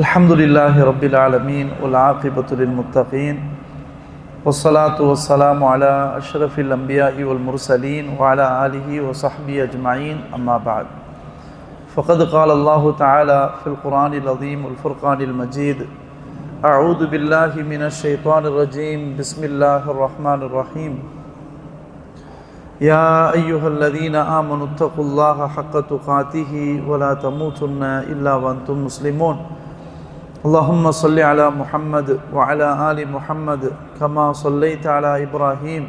الحمدلله رب العالمين والعاقبة للمتقين والصلاة والسلام على أشرف الأنبياء والمرسلين وعلى آله وصحبه أجمعين أما بعد فقد قال الله تعالى في القرآن العظيم والفرقان المجيد أعوذ بالله من الشيطان الرجيم بسم الله الرحمن الرحيم يا أيها الذين آمنوا اتقوا الله حق تقاته ولا تموتن إلا وأنتم مسلمون اللهم صل على محمد وعلى آل محمد كما صليت على إبراهيم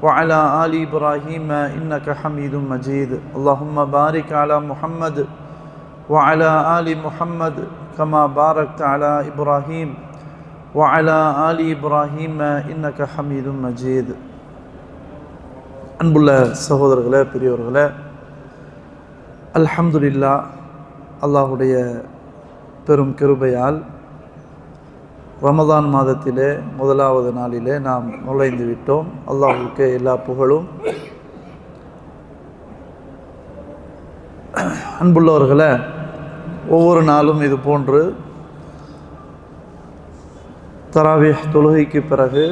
وعلى آل إبراهيم إنك حميد مجيد اللهم بارك على محمد وعلى آل محمد كما باركت على إبراهيم وعلى آل إبراهيم إنك حميد مجيد அன்புள்ள சகோதரர்களே, பெரியவர்களே, அல்ஹம்துலில்லாஹ், அல்லாஹுடைய பெரும் கிருபையால் ரமதான் மாதத்திலே முதலாவது நாளிலே நாம் நுழைந்து விட்டோம். அல்லாஹுக்கு எல்லா புகழும். அன்புள்ளவர்களே, ஒவ்வொரு நாளும் இது போன்று தராவீஹ் தொழுகைக்கு பிறகு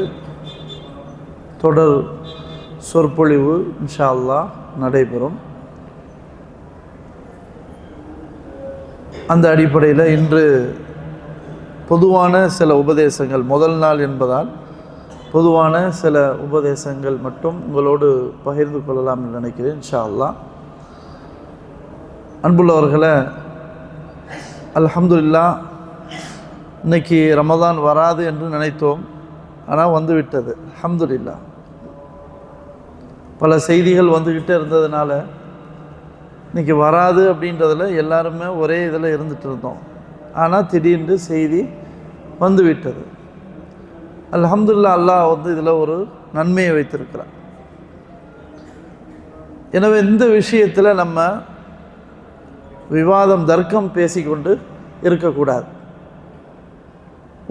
தொடர் சொற்பொழிவு இன்ஷா அல்லாஹ் நடைபெறும். அந்த அடிப்படையில் இன்று பொதுவான சில உபதேசங்கள், முதல் நாள் என்பதால் பொதுவான சில உபதேசங்கள் மட்டும் உங்களோடு பகிர்ந்து கொள்ளலாம் என்று நினைக்கிறேன் இன்ஷா அல்லாஹ். அன்புள்ளவர்களே, அல்ஹம்துலில்லாஹ், இன்னைக்கு ரமதான் வராது என்று நினைத்தோம், ஆனால் வந்துவிட்டது. அல்ஹம்துலில்லாஹ், பல செய்திகள் வந்துக்கிட்டே இருந்ததுனால இன்றைக்கி வராது அப்படின்றதில் எல்லாருமே ஒரே இதில் இருந்துகிட்டு இருந்தோம். ஆனால் திடீர்னு செய்தி வந்துவிட்டது. அல்ஹம்துலில்லாஹ், அல்லாஹ் இதில் ஒரு நன்மையை வைத்திருக்கிறார். எனவே இந்த விஷயத்தில் நம்ம விவாதம் தர்க்கம் பேசிக்கொண்டு இருக்கக்கூடாது.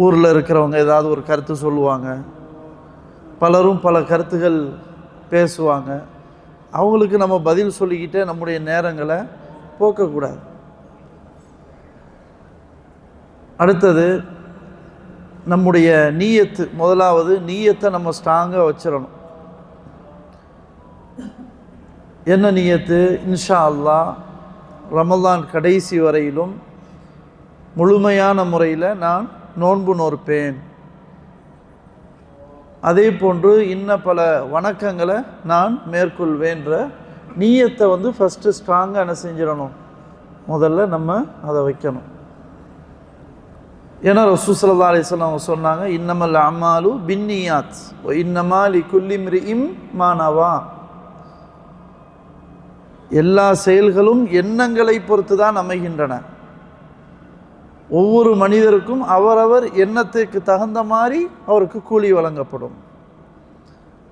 ஊரில் இருக்கிறவங்க ஏதாவது ஒரு கருத்து சொல்லுவாங்க, பலரும் பல கருத்துகள் பேசுவாங்க. அவங்களுக்கு நம்ம பதில் சொல்லிக்கிட்டே நம்முடைய நேரங்களை போக்கக்கூடாது. அடுத்தது நம்முடைய நீயத்து, முதலாவது நீயத்தை நம்ம ஸ்ட்ராங்காக வச்சிடணும். என்ன நீயத்து? இன்ஷா அல்லாஹ் ரமலான் கடைசி வரையிலும் முழுமையான முறையில் நான் நோன்பு நோற்பேன், அதே போன்று இன்ன பல வணக்கங்களை நான் மேற்கொள்வேன்ற நீயத்தை ஃபஸ்ட்டு ஸ்ட்ராங்காக என்ன செஞ்சிடணும், முதல்ல நம்ம அதை வைக்கணும். ஏன்னா ரசூல் ஸல்லல்லாஹு அலைஹி வஸல்லம் சொன்னாங்க, இன்னமல் அமாலு பின்னியாத் வ இன்னமா லிகுல்லி இம்ரிஇம் மா நவா. எல்லா செயல்களும் எண்ணங்களை பொறுத்து தான் அமைகின்றன. ஒவ்வொரு மனிதருக்கும் அவரவர் எண்ணத்துக்கு தகுந்த மாதிரி அவருக்கு கூலி வழங்கப்படும்.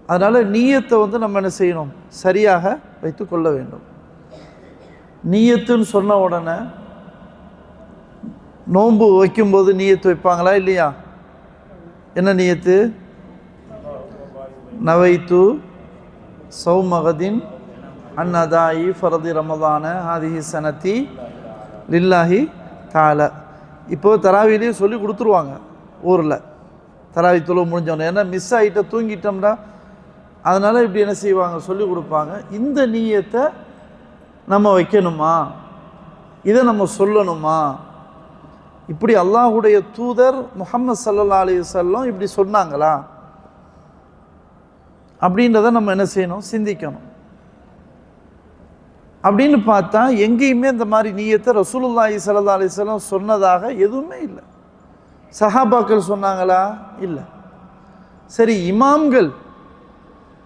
அதனால் நீயத்தை நம்ம என்ன செய்யணும், சரியாக வைத்து கொள்ள வேண்டும். நீயத்துன்னு சொன்ன உடனே நோன்பு வைக்கும்போது நீயத்து வைப்பாங்களா இல்லையா? என்ன நீயத்து? நவைத்து சௌமகதின் அன்னதாயி ஃபரதி ரமதான ஹாதிஹி சனத்தி லில்லாஹி தால. இப்போது தராவிலேயே சொல்லி கொடுத்துருவாங்க ஊரில், தராவி தொழு முடிஞ்சவொன்னே. ஏன்னா மிஸ் ஆகிட்ட தூங்கிட்டோம்னா, அதனால் இப்படி என்ன செய்வாங்க, சொல்லி கொடுப்பாங்க. இந்த நீயத்தை நம்ம வைக்கணுமா, இதை நம்ம சொல்லணுமா, இப்படி அல்லாஹுடைய தூதர் முஹம்மது ஸல்லல்லாஹு அலைஹி வஸல்லம் இப்படி சொன்னாங்களா அப்படின்றத நம்ம என்ன செய்யணும், சிந்திக்கணும். அப்படின்னு பார்த்தா எங்கேயுமே இந்த மாதிரி நீயத்தை ரசூலுல்லாஹி ஸல்லல்லாஹு அலைஹி வஸல்லம் சொன்னதாக எதுவுமே இல்லை. சஹாபாக்கள் சொன்னாங்களா? இல்லை. சரி, இமாம்கள்,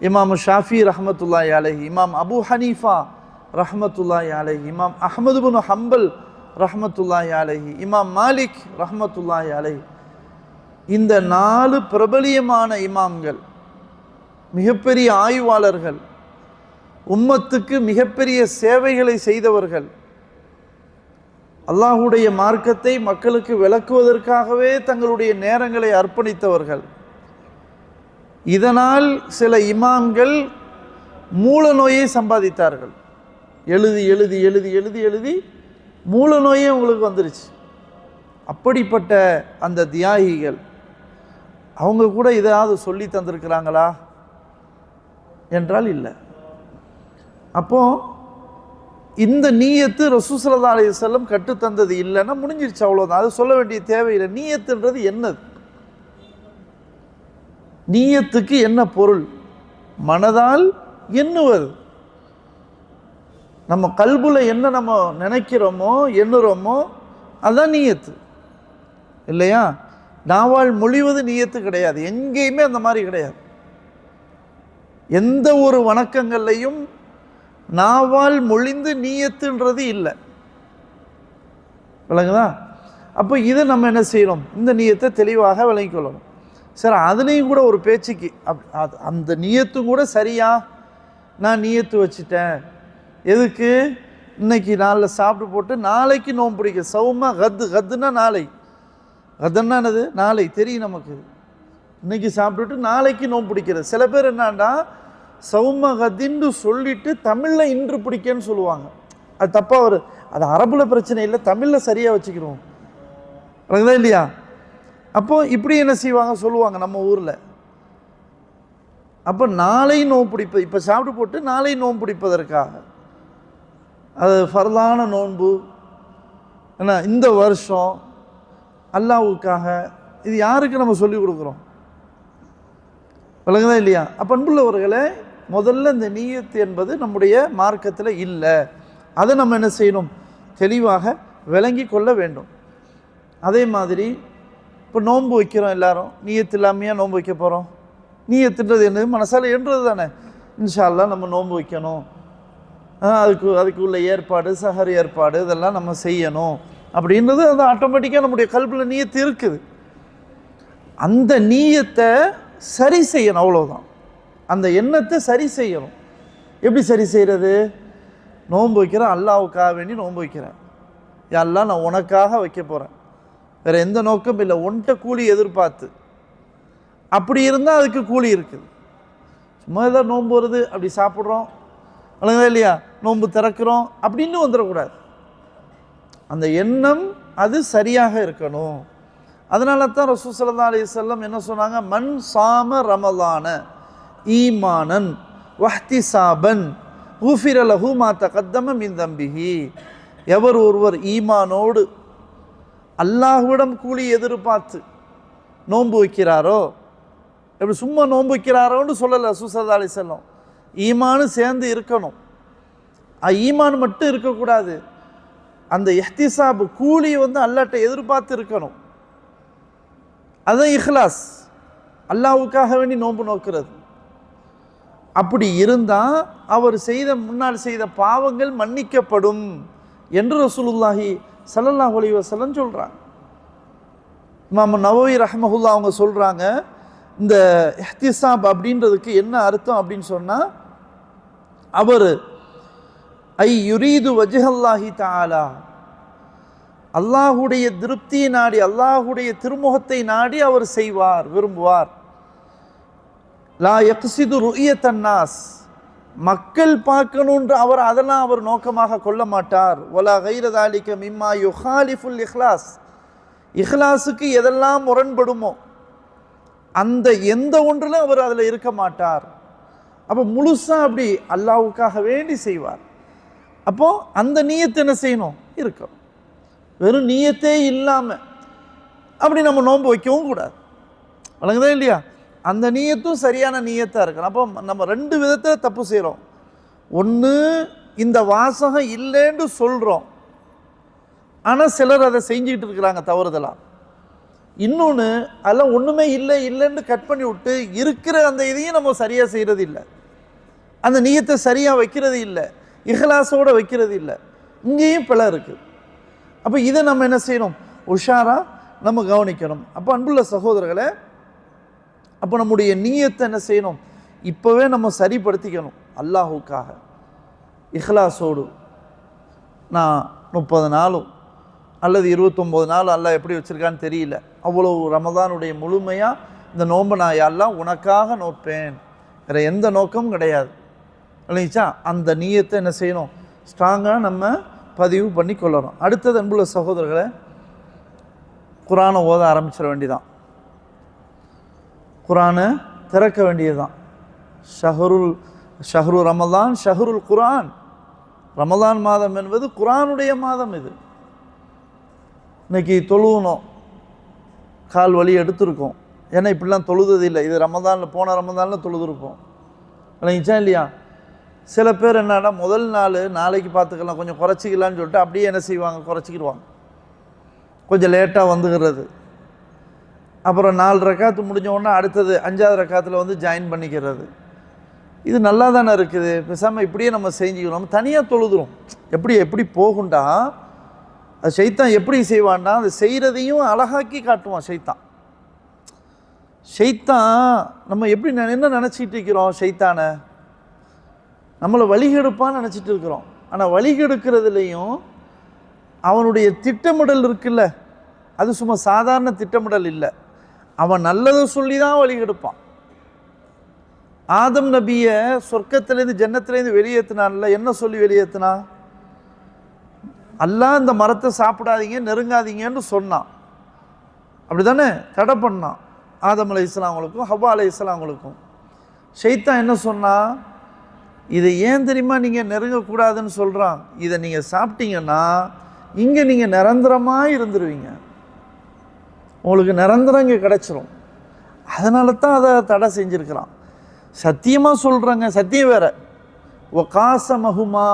இமாம் ஷாஃபி ரஹ்மத்துல்லாஹி அலைஹி, இமாம் அபு ஹனீஃபா ரஹ்மத்துல்லாஹி அலைஹி, இமாம் அஹ்மது பின் ஹம்பல் ரஹ்மத்துல்லாஹி அலைஹி, இமாம் மாலிக் ரஹ்மத்துல்லாஹி அலைஹி, இந்த 4 பிரபலியமான இமாம்கள், மிகப்பெரிய ஆய்வாளர்கள், உம்மத்துக்கு மிகப்பெரிய சேவைகளை செய்தவர்கள், அல்லாஹுடைய மார்க்கத்தை மக்களுக்கு விளக்குவதற்காகவே தங்களுடைய நேரங்களை அர்ப்பணித்தவர்கள். இதனால் சில இமாம்கள் மூல நோயை சம்பாதித்தார்கள். எழுதி எழுதி எழுதி எழுதி எழுதி மூல நோயே உங்களுக்கு வந்துருச்சு. அப்படிப்பட்ட அந்த தியாகிகள் அவங்க கூட இதாவது சொல்லி தந்திருக்கிறாங்களா என்றால் இல்லை. அப்போ இந்த நீயத்து ரசூல் ஸல்லல்லாஹு அலைஹி வஸல்லம் கற்றுத்தந்தது இல்லைன்னா முடிஞ்சிருச்சு, அவ்வளோதான். அது சொல்ல வேண்டிய தேவையில்லை. நீயத்துன்றது என்னது? நீயத்துக்கு என்ன பொருள்? மனதால் எண்ணுவது. நம்ம கல்புல என்ன நம்ம நினைக்கிறோமோ எண்ணுறோமோ அதுதான் நீயத்து, இல்லையா? நாவால் மொழிவது நீயத்து கிடையாது. எங்கேயுமே அந்த மாதிரி கிடையாது. எந்த ஒரு வணக்கங்கள்லையும் நாவால் மொழிந்து நீயத்துன்றது இல்லை. விளங்குதா? அப்போ இதை நம்ம என்ன செய்யணும்? இந்த நீயத்தை தெளிவாக விளங்கிக் கொள்ளணும். சரி, அதுலேயும் கூட ஒரு பேச்சுக்கு அந்த நீயத்து கூட சரியா? நான் நீயத்து வச்சுட்டேன், எதுக்கு? இன்னைக்கு நாளில் சாப்பிட்டு போட்டு நாளைக்கு நோன்பு பிடிக்க. சௌமா கத்துன்னா நாளை, கதன்னா என்னது? நாளை தெரியும் நமக்கு. இன்னைக்கு சாப்பிட்டுட்டு நாளைக்கு நோன்பு பிடிக்கிறது. சில பேர் என்னன்னா சௌம கதின்னு சொல்லிட்டு தமிழில் இன்று பிடிக்கன்னு சொல்லுவாங்க. அது தப்பாக வரும். அது அரபுல பிரச்சனை இல்லை, தமிழில் சரியாக வச்சுக்கிறோம். அதுதான் இல்லையா? அப்போ இப்படி என்ன செய்வாங்க சொல்லுவாங்க நம்ம ஊரில். அப்போ நாளை நோன்பு பிடிப்பது, இப்போ சாப்பிட்டு போட்டு நாளை நோன்பு பிடிப்பதற்காக அது ஃபர்லான நோன்பு என்ன, இந்த வருஷம் அல்லாஹ்வுக்காக. இது யாருக்கு நம்ம சொல்லிக் கொடுக்குறோம்? விளங்குதா இல்லையா? அப்போ அன்புள்ளவர்களே, முதல்ல இந்த நீயத்து என்பது நம்முடைய மார்க்கத்தில் இல்லை. அதை நம்ம என்ன செய்யணும்? தெளிவாக விளங்கி கொள்ள வேண்டும். அதே மாதிரி இப்போ நோன்பு வைக்கிறோம் எல்லாரும், நீயத்து இல்லாமையாக நோன்பு வைக்க போகிறோம். நீயத்துன்றது என்னது? மனசால என்றது தானே. இன்ஷா அல்லாஹ் நம்ம நோன்பு வைக்கணும், அதுக்கு உள்ள ஏற்பாடு, சஹர் ஏற்பாடு இதெல்லாம் நம்ம செய்யணும் அப்படின்றது அது ஆட்டோமேட்டிக்காக நம்முடைய கல்பில் நீயத்து இருக்குது. அந்த நீயத்தை சரி செய்யணும், அவ்வளோதான். அந்த எண்ணத்தை சரி செய்யணும். எப்படி சரி செய்கிறது? நோன்பு வைக்கிறேன், அல்லாஹ்வுக்காக வேண்டி நோன்பு வைக்கிறேன். எல்லாம் நான் உனக்காக வைக்க போகிறேன், வேறு எந்த நோக்கம் இல்லை, ஒன்ட்ட கூலி எதிர்பார்த்து. அப்படி இருந்தால் அதுக்கு கூலி இருக்குது. சும்மா ஏதாவது நோன்பு வருது அப்படி சாப்பிட்றோம், அல்லது இல்லையா நோன்பு திறக்கிறோம் அப்படின்னு வந்துடக்கூடாது. அந்த எண்ணம் அது சரியாக இருக்கணும். அதனால தான் ரசூல் ஸல்லல்லாஹு அலைஹி வஸல்லம் என்ன சொன்னாங்க? மன் சாம ரமலான ஈமானன் வஹ்திசாபன் குஃபிர லஹு மா தகத்தம மின் தம்பிஹி. எவர் ஒருவர் ஈமானோடு அல்லாஹ்விடம் கூலி எதிர்பார்த்து நோன்பு வைக்கிறாரோ, எப்படி சும்மா நோன்பு வைக்கிறாரோன்னு சொல்லலை ரசூல் ஸல்லல்லாஹு அலைஹி வஸல்லம். ஈமானு சேர்ந்து இருக்கணும். ஈமான் மட்டும் இருக்கக்கூடாது, அந்த இஹ்திசாப் கூலி அல்லாஹ்ட்ட எதிர்பார்த்து இருக்கணும். அதுதான் இஹ்லாஸ், அல்லாஹ்வுக்காக வேண்டி நோன்பு நோக்கிறது. அப்படி இருந்தால் அவர் முன்னால் செய்த பாவங்கள் மன்னிக்கப்படும் என்று ரசூலுல்லாஹி ஸல்லல்லாஹு அலைஹி வஸல்லம் சொல்கிறாங்க. இமாம் நவவி ரஹ்மஹுல்லாஹ் அவங்க சொல்கிறாங்க, இந்த இஹ்திசாப் அப்படின்றதுக்கு என்ன அர்த்தம் அப்படின்னு சொன்னால், அவர் ஐ யுரீது வஜ்ஹல்லாஹி தஆலா, அல்லாஹுடைய திருப்தியை நாடி, அல்லாஹுடைய திருமுகத்தை நாடி அவர் செய்வார், விரும்புவார். லா யக்ஸிது ருயத்தன் நாஸ், மக்கள் பார்க்கணுன்ற அதெல்லாம் அவர் நோக்கமாக கொள்ள மாட்டார். வலா கைர தாலிக மிம்மா யுஹாலிஃபுல் இஹ்லாஸ், இஹ்லாஸுக்கு எதெல்லாம் முரண்படுமோ அந்த எந்த ஒன்றிலும் அவர் அதில் இருக்க மாட்டார். அப்போ முழுசாக அப்படி அல்லாஹ்வுக்காக வேண்டி செய்வார். அப்போது அந்த நீயத்து என்ன செய்யணும்? இருக்கும். வெறும் நீயத்தே இல்லாமல் அப்படி நம்ம நோன்பு வைக்கவும் கூடாது. வழங்குதா இல்லையா? அந்த நீயத்தும் சரியான நீயத்தாக இருக்கணும். அப்போ நம்ம ரெண்டு விதத்தில் தப்பு செய்கிறோம். ஒன்று, இந்த வாசகம் இல்லைன்னு சொல்கிறோம், ஆனால் சிலர் அதை செஞ்சுக்கிட்டு இருக்கிறாங்க தவறுதலாக. இன்னொன்று, அதெல்லாம் ஒன்றுமே இல்லைன்னு கட் பண்ணி விட்டு இருக்கிற அந்த இதையும் நம்ம சரியாக செய்கிறது இல்லை, அந்த நீயத்தை சரியாக வைக்கிறது இல்லை, இஹ்லாஸோடு வைக்கிறது இல்லை. இங்கேயும் பிழை இருக்குது. அப்போ இதை நம்ம என்ன செய்யணும்? உஷாராக நம்ம கவனிக்கணும். அப்போ அன்புள்ள சகோதரர்களே, அப்போ நம்முடைய நீயத்தை என்ன செய்யணும்? இப்போவே நம்ம சரிப்படுத்திக்கணும். அல்லாஹுக்காக இஹ்லாஸோடு நான் 30 நாளும் அல்லது 29 நாள் அல்லாஹ் எப்படி வச்சுருக்கான்னு தெரியல, அவ்வளோ ரமதானுடைய முழுமையாக இந்த நோன்பை நான் எல்லாம் உனக்காக நோப்பேன், வேறு எந்த நோக்கமும் கிடையாது இல்லைச்சா? அந்த நீயத்தை என்ன செய்யணும்? ஸ்ட்ராங்காக நம்ம பதிவு பண்ணி கொள்ளணும். அடுத்தது அன்புள்ள சகோதரர்களை, குரானை ஓத ஆரம்பிச்சிட வேண்டியதான், குரானை திறக்க வேண்டியதுதான். ஷஹ்ரு ரமதான் ஷஹ்ருல் குரான். ரமதான் மாதம் என்பது குரானுடைய மாதம். இது இன்னைக்கு தொழுவணும், கால் வலி எடுத்திருக்கோம், ஏன்னா இப்படிலாம் தொழுது இல்லை. இது ரமதானில் போன ரமதானில் தொழுதுருப்போம் இல்லைங்கச்சா இல்லையா? சில பேர் என்னன்னா முதல் நாள் நாளைக்கு பார்த்துக்கலாம் கொஞ்சம் குறைச்சிக்கலான்னு சொல்லிட்டு அப்படியே என்ன செய்வாங்க, குறைச்சிக்கிடுவாங்க, கொஞ்சம் லேட்டாக வந்துக்கிறது. அப்புறம் 4 ரக்காத்து முடிஞ்ச உடனே அடுத்தது 5வது ரக்காத்தில் வந்து ஜாயின் பண்ணிக்கிறது. இது நல்லா தானே இருக்குது, பேசாமல் இப்படியே நம்ம செஞ்சுக்கணும். நம்ம தனியாக தொழுதுரும். எப்படி போகுண்டா அது ஷைத்தான் எப்படி செய்வான்னா அது செய்கிறதையும் அழகாக்கி காட்டுவான் ஷைத்தான். நம்ம எப்படி என்ன நினச்சிட்டு இருக்கிறோம், ஷைத்தானை நம்மளை வழிகெடுப்பான்னு நினச்சிட்டு இருக்கிறோம். ஆனால் வழிகெடுக்கிறதுலையும் அவனுடைய திட்டமிடல் இருக்குல்ல, அது சும்மா சாதாரண திட்டமிடல் இல்லை. அவன் நல்லதை சொல்லி தான் வழிகெடுப்பான். ஆதம் நபியை சொர்க்கத்திலேருந்து ஜன்னத்திலேருந்து வெளியேற்றினான்ல, என்ன சொல்லி வெளியேற்றினா? அல்லாஹ் இந்த மரத்தை சாப்பிடாதீங்க நெருங்காதீங்கன்னு சொன்னான், அப்படி தானே தடை பண்ணான் ஆதம் அலைஹிஸ்ஸலாமுக்கும் ஹவ்வா அலைஹிஸ்ஸலாமுக்கும். ஷைத்தான் என்ன சொன்னா, இதை ஏன் தெரியுமா நீங்கள் நெருங்கக்கூடாதுன்னு சொல்கிறான், இதை நீங்கள் சாப்பிட்டீங்கன்னா இங்கே நீங்கள் நிரந்தரமாக இருந்துருவீங்க, உங்களுக்கு நிரந்தரம் இங்கே கிடச்சிரும். அதனால தான் அதை தடை செஞ்சுருக்கிறான். சத்தியமாக சொல்கிறாங்க, சத்தியம் வேற. ஒ காசமஹுமா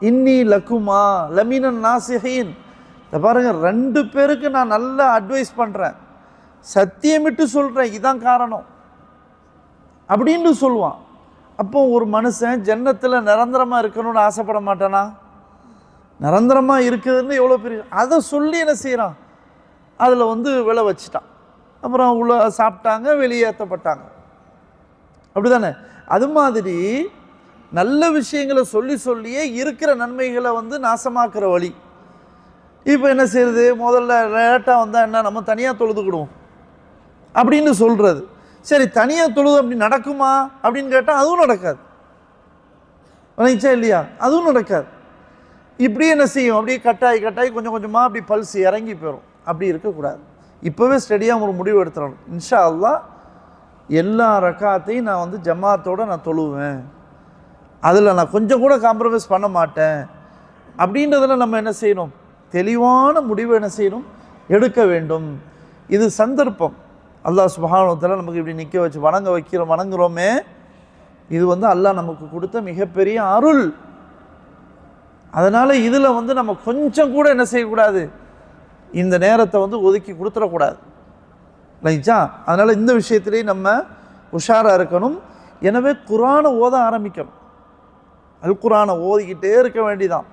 இன்னி லக்குமா லமீனன் நாசிஹீன். இதை பாருங்கள், 2 பேருக்கு நான் நல்லா அட்வைஸ் பண்ணுறேன், சத்தியமிட்டு சொல்கிறேன், இதுதான் காரணம் அப்படின்னு சொல்லுவான். அப்போ ஒரு மனுஷன் ஜன்னத்தில் நிரந்தரமாக இருக்கணும்னு ஆசைப்பட மாட்டானா? நிரந்தரமாக இருக்குதுன்னு எவ்வளோ பெரிய, அதை சொல்லி என்ன செய்கிறான், அதில் வந்து விளை வச்சுட்டான். அப்புறம் உள்ள சாப்பிட்டாங்க, வெளியேற்றப்பட்டாங்க, அப்படி தானே? அது மாதிரி நல்ல விஷயங்களை சொல்லியே இருக்கிற நன்மைகளை வந்து நாசமாக்குற வழி. இப்போ என்ன செய்யுது, முதல்ல லேட்டாக வந்தால் என்ன, நம்ம தனியாக தொழுதுக்கிடுவோம் அப்படின்னு சொல்கிறது. சரி, தனியாக தொழுது அப்படி நடக்குமா அப்படின்னு கேட்டால் அதுவும் நடக்காது, நினைச்சா இல்லையா? அதுவும் நடக்காது. இப்படி என்ன செய்யும், அப்படியே கட்டாயி கொஞ்சம் கொஞ்சமாக அப்படி பல்ஸ் இறங்கி போயிடும். அப்படி இருக்கக்கூடாது. இப்போவே ஸ்டடியாக ஒரு முடிவு எடுத்துடணும். இன்ஷா அல்லாஹ் எல்லா ரக்காத்தையும் நான் வந்து ஜமாத்தோடு நான் தொழுவேன், அதில் நான் கொஞ்சம் கூட காம்ப்ரமைஸ் பண்ண மாட்டேன் அப்படின்றதில் நம்ம என்ன செய்யணும், தெளிவான முடிவு என்ன செய்யணும், எடுக்க வேண்டும். இது சந்தர்ப்பம். அல்லாஹ் சுப்ஹானஹு வ தஆலா நமக்கு இப்படி நிற்க வச்சு வணங்குறோமே, இது வந்து அல்லாஹ் நமக்கு கொடுத்த மிகப்பெரிய அருள். அதனால் இதில் வந்து நம்ம கொஞ்சம் கூட என்ன செய்யக்கூடாது, இந்த நேரத்தை வந்து ஒதுக்கி கொடுத்துடக்கூடாது இல்லைங்களா? அதனால் இந்த விஷயத்திலே நம்ம உஷாராக இருக்கணும். எனவே குர்ஆனை ஓத ஆரம்பிக்கணும். அல் குர்ஆனை ஓதிக்கிட்டே இருக்க வேண்டிதான்.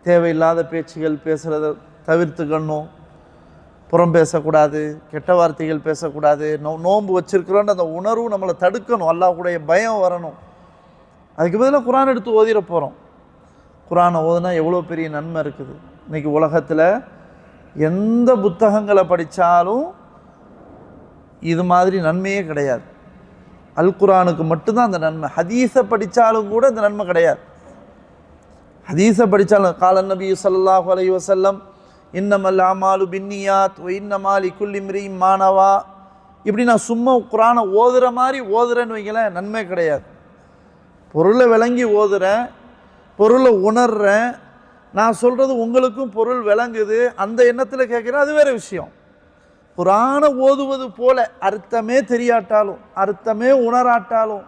தேவையில்லாத பேச்சுகள் பேசுகிறத தவிர்த்துக்கணும், புறம் பேசக்கூடாது, கெட்ட வார்த்தைகள் பேசக்கூடாது. நோன்பு வச்சிருக்கிறோன்னு அந்த உணர்வு நம்மளை தடுக்கணும், அல்லாஹ்வுடைய பயம் வரணும். அதுக்கு பதிலாக குர்ஆன் எடுத்து ஓதிட போகிறோம். குர்ஆனை ஓதுனா எவ்வளோ பெரிய நன்மை இருக்குது. இன்றைக்கி உலகத்தில் எந்த புத்தகங்களை படித்தாலும் இது மாதிரி நன்மையே கிடையாது. அல் குர்ஆனுக்கு மட்டும்தான் அந்த நன்மை. ஹதீஸை படித்தாலும் கூட இந்த நன்மை கிடையாது. ஹதீஸை படித்தாலும் கால நபி ஸல்லல்லாஹு அலைஹி வஸல்லம் இன்னமல் அமாலு பின்னியாத் வ இன்னமா லிகுல்லி இம்ரிஇன் மா நவா. இப்படி நான் சும்மா குர்ஆனை ஓதுற மாதிரி ஓதுறேன்னு வைங்களேன், நன்மை கிடையாது. பொருளை விளங்கி ஓதுறேன், பொருளை உணர்றேன், நான் சொல்கிறது உங்களுக்கும் பொருள் விளங்குது, அந்த எண்ணத்தில் கேட்குறேன், அது வேறு விஷயம். குர்ஆனை ஓதுவது போல அர்த்தமே தெரியாட்டாலும், அர்த்தமே உணராட்டாலும்,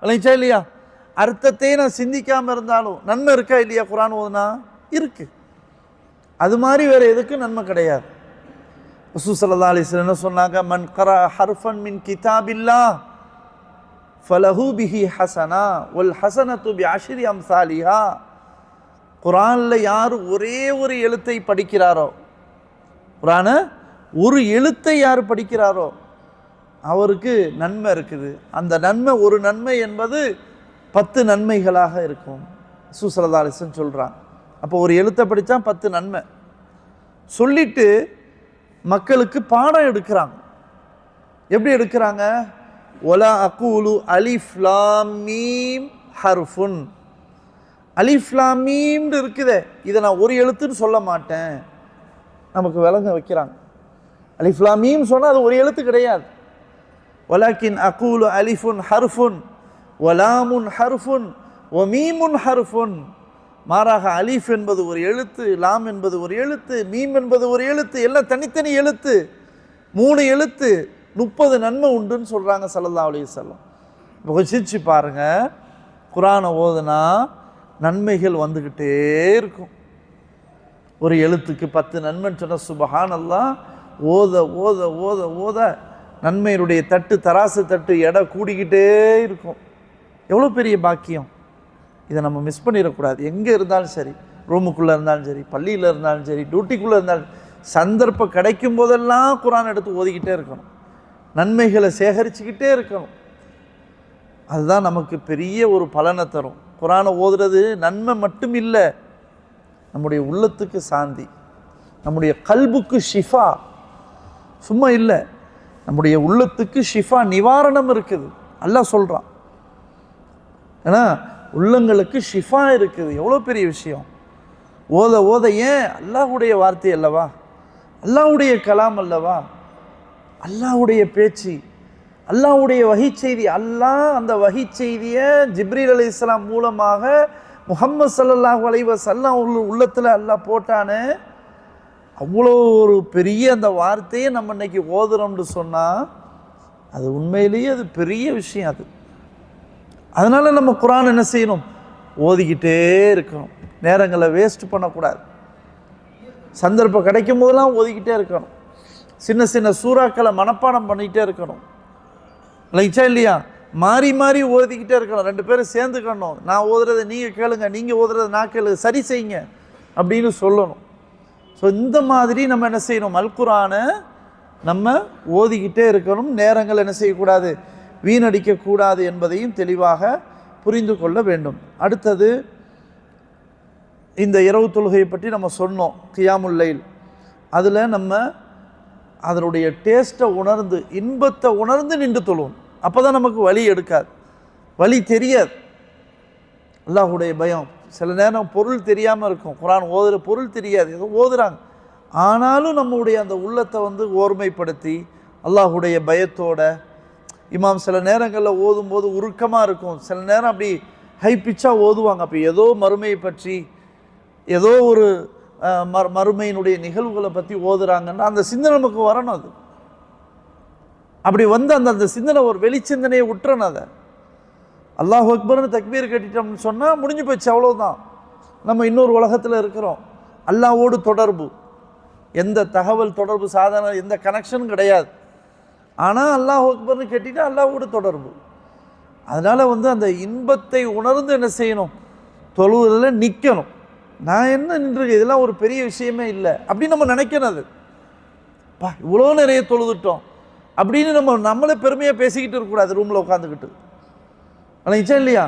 இல்லைச்சா இல்லையா, அர்த்தத்தையே நான் சிந்திக்காமல் இருந்தாலும் நன்மை இருக்கா இல்லையா? குர்ஆன் ஓதுனா இருக்கு. அது மாதிரி வேறு எதுக்கும் நன்மை கிடையாது. ரசூல் ஸல்லல்லாஹு அலைஹி வஸல்லம் என்ன சொன்னாங்க, மன் கரா ஹர்ஃபன் மின் கிதாபில்லாஹ் ஃபலஹு பிஹி ஹஸனா வல் ஹஸனத்து பிஅஷ்ரி அம்சாலிஹா. குர்ஆனில் யார் ஒரே ஒரு எழுத்தை படிக்கிறாரோ, குர்ஆனை ஒரு எழுத்தை யார் படிக்கிறாரோ அவருக்கு நன்மை இருக்குது. அந்த நன்மை, ஒரு நன்மை என்பது 10 நன்மைகளாக இருக்கும். ரசூல் ஸல்லல்லாஹு அலைஹி வஸல்லம் சொல்கிறாங்க. அப்போ ஒரு எழுத்தை படித்தா 10 நன்மை சொல்லிட்டு மக்களுக்கு பாடம் எடுக்கிறாங்க. எப்படி எடுக்கிறாங்க? ஒலா அகூலு அலிஃப் லாம் மீம் ஹர்ஃபுன். அலிஃப் லாம் மீம் இருக்குதே, இதை நான் ஒரு எழுத்துன்னு சொல்ல மாட்டேன், நமக்கு விளங்க வைக்கிறாங்க. அலிஃப் லாம் மீம் சொன்னால் அது ஒரு எழுத்து கிடையாது. வலாக்கின் அகூலு அலிஃபுன் ஹர்ஃபுன் வலாமுன் ஹர்ஃபுன் வமீமுன் ஹர்ஃபுன். மாறாக அலிஃப் என்பது ஒரு எழுத்து, லாம் என்பது ஒரு எழுத்து, மீம் என்பது ஒரு எழுத்து, எல்லாம் தனித்தனி எழுத்து. 3 எழுத்து 30 நன்மை உண்டுன்னு சொல்கிறாங்க ஸல்லல்லாஹு அலைஹி வஸல்லம். இப்போ கொஞ்சம் சிரிச்சு பாருங்க, குர்ஆனை ஓதுனா நன்மைகள் வந்துக்கிட்டே இருக்கும். ஒரு எழுத்துக்கு 10 நன்மைன்னு சொன்னால் சுப்ஹானல்லாஹ். ஓத ஓத ஓத ஓத நன்மையினுடைய தட்டு, தராசு தட்டு எடை கூடிக்கிட்டே இருக்கும். எவ்வளோ பெரிய பாக்கியம்! இதை நம்ம மிஸ் பண்ணிடக்கூடாது. எங்கே இருந்தாலும் சரி, ரூமுக்குள்ளே இருந்தாலும் சரி, பள்ளியில் இருந்தாலும் சரி, டியூட்டிக்குள்ளே இருந்தாலும், சந்தர்ப்பம் கிடைக்கும் போதெல்லாம் குர்ஆன் எடுத்து ஓதிக்கிட்டே இருக்கணும், நன்மைகளை சேகரிச்சுக்கிட்டே இருக்கணும். அதுதான் நமக்கு பெரிய ஒரு பலனை தரும். குர்ஆனை ஓதுறது நன்மை மட்டும் இல்லை, நம்முடைய உள்ளத்துக்கு சாந்தி, நம்முடைய கல்புக்கு ஷிஃபா. சும்மா இல்லை, நம்முடைய உள்ளத்துக்கு ஷிஃபா, நிவாரணம் இருக்குது. அல்லாஹ் சொல்கிறான், ஏன்னா உள்ளங்களுக்கு ஷிஃபா இருக்குது. எவ்வளோ பெரிய விஷயம்! ஓத ஓத, ஏன் அல்லாஹ்வுடைய வார்த்தை அல்லவா, அல்லாஹ்வுடைய கலாம் அல்லவா, அல்லாஹ்வுடைய பேச்சு, அல்லாஹ்வுடைய வஹி செய்தி. அல்லாஹ் அந்த வஹி செய்தியை ஜிப்ரீல் அலைஹிஸ்ஸலாம் மூலமாக முஹம்மது ஸல்லல்லாஹு அலைஹி வஸல்லம் உள்ளத்தில் அல்லாஹ் போட்டானே. அவ்வளோ ஒரு பெரிய அந்த வார்த்தையை நம்ம இன்னைக்கு ஓதுறோம்னு சொன்னால் அது உண்மையிலேயே அது பெரிய விஷயம். அது அதனால் நம்ம குர்ஆன் என்ன செய்யணும், ஓதிக்கிட்டே இருக்கணும், நேரங்களை வேஸ்ட் பண்ணக்கூடாது. சந்தர்ப்பம் கிடைக்கும் போதெல்லாம் ஓதிக்கிட்டே இருக்கணும். சின்ன சின்ன சூறாக்களை மனப்பாடம் பண்ணிக்கிட்டே இருக்கணும். இல்லைச்சா இல்லையா? மாறி மாறி ஓதிக்கிட்டே இருக்கணும். 2 பேரும் சேர்ந்துக்கணும். நான் ஓதுறதை நீங்கள் கேளுங்க, நீங்கள் ஓதுறதை நான் கேளுங்க, சரி செய்யுங்க அப்படின்னு சொல்லணும். ஸோ இந்த மாதிரி நம்ம என்ன செய்யணும், அல் குர்ஆனை நம்ம ஓதிக்கிட்டே இருக்கணும். நேரங்கள் என்ன செய்யக்கூடாது, வீணடிக்கக்கூடாது என்பதையும் தெளிவாக புரிந்து கொள்ள வேண்டும். அடுத்தது, இந்த இரவு தொழுகையை பற்றி நம்ம சொன்னோம், கியாமுல் லைல். அதில் நம்ம அதனுடைய டேஸ்ட்டை உணர்ந்து, இன்பத்தை உணர்ந்து நின்று தொழுவோம். அப்போ தான் நமக்கு வலி எடுக்காது, வலி தெரியாது. அல்லாஹ்வுடைய பயம். சில நேரம் பொருள் தெரியாமல் இருக்கும், குர்ஆன் ஓதுகிற பொருள் தெரியாது, ஏதோ ஓதுறாங்க. ஆனாலும் நம்முடைய அந்த உள்ளத்தை ஓர்மைப்படுத்தி அல்லாஹ்வுடைய பயத்தோட, இமாம் சில நேரங்களில் ஓதும்போது உருக்கமாக இருக்கும், சில நேரம் அப்படி ஹை பிச்சாக ஓதுவாங்க. அப்போ ஏதோ மறுமையை பற்றி, ஏதோ ஒரு மறுமையினுடைய நிகழ்வுகளை பற்றி ஓதுறாங்கன்னா அந்த சிந்தனை நமக்கு வரணும். அது அப்படி வந்து அந்த சிந்தனை ஒரு வெளிச்சிந்தனையை விட்டுறணும். அதை அல்லாஹ் அக்பர்னு தக்பீர் கட்டிட்டோம்னு சொன்னால் முடிஞ்சு போச்சு, அவ்வளோதான். நம்ம இன்னொரு உலகத்தில் இருக்கிறோம். அல்லாஹ்வோடு தொடர்பு, எந்த தகவல் தொடர்பு சாதன, எந்த கனெக்ஷனும் கிடையாது. ஆனால் அல்லாஹ் அக்பர்னு கேட்டிட்டு அல்லாஹ்வோடு தொடர்பு. அதனால் அந்த இன்பத்தை உணர்ந்து என்ன செய்யணும், தொழுவதில் நிற்கணும். நான் என்ன நின்று, இதெல்லாம் ஒரு பெரிய விஷயமே இல்லை அப்படின்னு நம்ம நினைக்கணும். அது இவ்வளோ நிறைய தொழுதுட்டோம் அப்படின்னு நம்மளே பெருமையாக பேசிக்கிட்டு இருக்கக்கூடாது ரூமில் உட்காந்துக்கிட்டு. ஆனால் நிச்சயம் இல்லையா?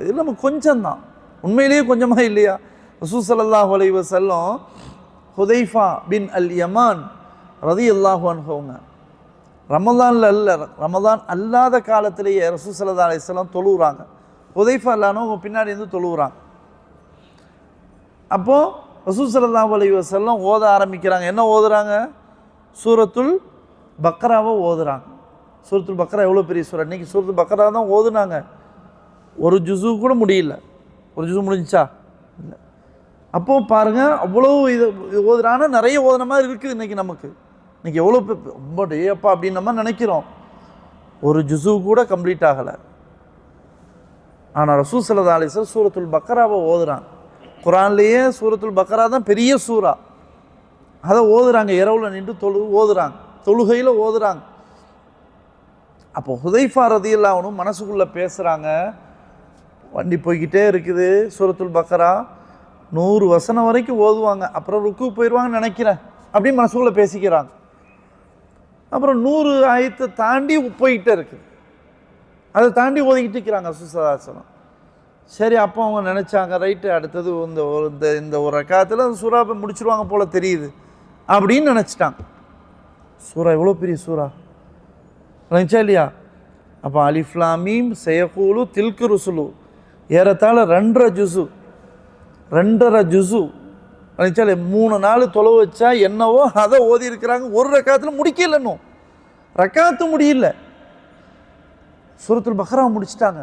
இது நம்ம கொஞ்சம்தான், உண்மையிலேயே கொஞ்சமாக இல்லையா? ரசூல் ஸல்லல்லாஹு அலைஹி வஸல்லம் ஹுதைஃபா பின் அல் யமான் ரலியல்லாஹு அன்ஹுங்க ரமலானில் அல்ல, ரமலான் அல்லாத காலத்திலேயே ரசூல் ஸல்லல்லாஹு அலைஹி வஸல்லம் தொழுகிறாங்க. ஹுதைஃபா அல்லானவங்க பின்னாடி இருந்து தொழுகிறாங்க. அப்போது ரசூல் ஸல்லல்லாஹு அலைஹி வஸல்லம் ஓத ஆரம்பிக்கிறாங்க. என்ன ஓதுறாங்க? சூரத்துல் பக்ராவை ஓதுறாங்க. சூரத்துல் பக்ரா எவ்வளோ பெரிய சூரா! இன்றைக்கி சூரத்துல் பக்ரா தான் ஓதுனாங்க, ஒரு ஜுஸு கூட முடியல. ஒரு ஜுஸு முடிஞ்சா இல்லை. அப்போது பாருங்கள், அவ்வளோ இது ஓதுறான, நிறைய ஓதுன மாதிரி இருக்குது இன்றைக்கி நமக்கு. இன்றைக்கி எவ்வளோ ரொம்ப டேப்பா அப்படின்னு நம்ம நினைக்கிறோம். ஒரு ஜுஸு கூட கம்ப்ளீட் ஆகலை. ஆனால் ரசூல் ஸல்லல்லாஹு அலைஹி வஸல்லம் சூரத்துல் பக்ராவை ஓதுறாங்க. குர்ஆன்லேயே சூரத்துல் பக்ரா தான் பெரிய சூறா, அதை ஓதுறாங்க. இரவில் நின்று ஓதுறாங்க, தொழுகையில் ஓதுறாங்க. அப்போ ஹுதைஃபா ரலியல்லாஹு அன்ஹு மனசுக்குள்ளே பேசுகிறாங்க. வண்டி போய்கிட்டே இருக்குது, சூரத்துல் பக்ரா 100 வசனம் வரைக்கும் ஓதுவாங்க, அப்புறம் ருக்கு போயிடுவாங்கன்னு நினைக்கிறேன் அப்படின்னு மனசுக்குள்ளே பேசிக்கிறாங்க. அப்புறம் 100 ஆயத்தை தாண்டி போய்கிட்டே இருக்குது, அதை தாண்டி ஓதிக்கிட்டு இருக்கிறாங்க சுசதாசனம். சரி, அப்போ அவங்க நினச்சாங்க, ரைட்டு அடுத்தது இந்த ஒரு ரக்காத்தில் சூறாவை முடிச்சிருவாங்க போல் தெரியுது அப்படின்னு நினச்சிட்டாங்க. சூறா எவ்வளோ பெரிய சூறா நினச்சா இல்லையா? அப்போ அலிஃப் லாம் மீம் சயகூலு தில்கு ருசுலு ஏறத்தாழ 2.5 ஜுஸு நினச்சாலே 3 நாள் தொலை வச்சா என்னவோ அதை ஓதி இருக்கிறாங்க, ஒரு ரக்காத்தில் முடிக்கல, இன்னும் ரக்காத்து முடியல. சூரத்துல் பக்ரா முடிச்சிட்டாங்க,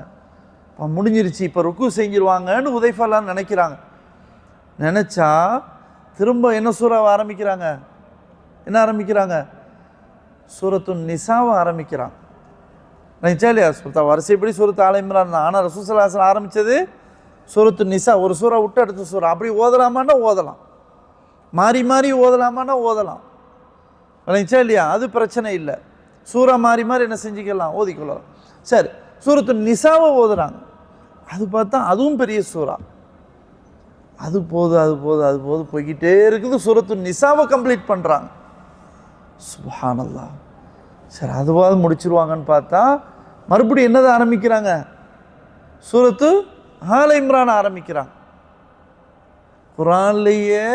முடிஞ்சிருச்சு, இப்போ ருக்கு செஞ்சிருவாங்கன்னு உதைஃபாலாம் நினைக்கிறாங்க. நினச்சா திரும்ப என்ன சூறாவை ஆரம்பிக்கிறாங்க, என்ன ஆரம்பிக்கிறாங்க, சூரத்து நிசாவை ஆரம்பிக்கிறாங்க. நினச்சா இல்லையா, வரிசைப்படி சூரத்து ஆல இம்ரான் தான். ஆனால் ரசூல் ஸல்லல்லாஹு அலைஹி வஸல்லம் ஆரம்பித்தது சூரத்து நிசா. ஒரு சூறா விட்டு அடுத்த சூறா, அப்படி ஓதலாமான்னா ஓதலாம், மாறி மாறி ஓதலாமான்னா ஓதலாம். நினச்சா இல்லையா, அது பிரச்சனை இல்லை. சூறா மாறி மாறி என்ன செஞ்சுக்கலாம், ஓதிக்கொள்ளலாம். சரி, சூரத்து நிசாவை ஓதுறாங்க. அது பார்த்தா அதுவும் பெரிய சூறா. அது போது போய்கிட்டே இருக்குது. சூரத்து நிசாவை கம்ப்ளீட் பண்ணுறாங்க. சுப்ஹானல்லாஹ். சரி, அதுவாது முடிச்சிருவாங்கன்னு பார்த்தா மறுபடியும் என்னதை ஆரம்பிக்கிறாங்க, சூரத்து ஆல இம்ரான் ஆரம்பிக்கிறாங்க. குர்ஆன்லேயே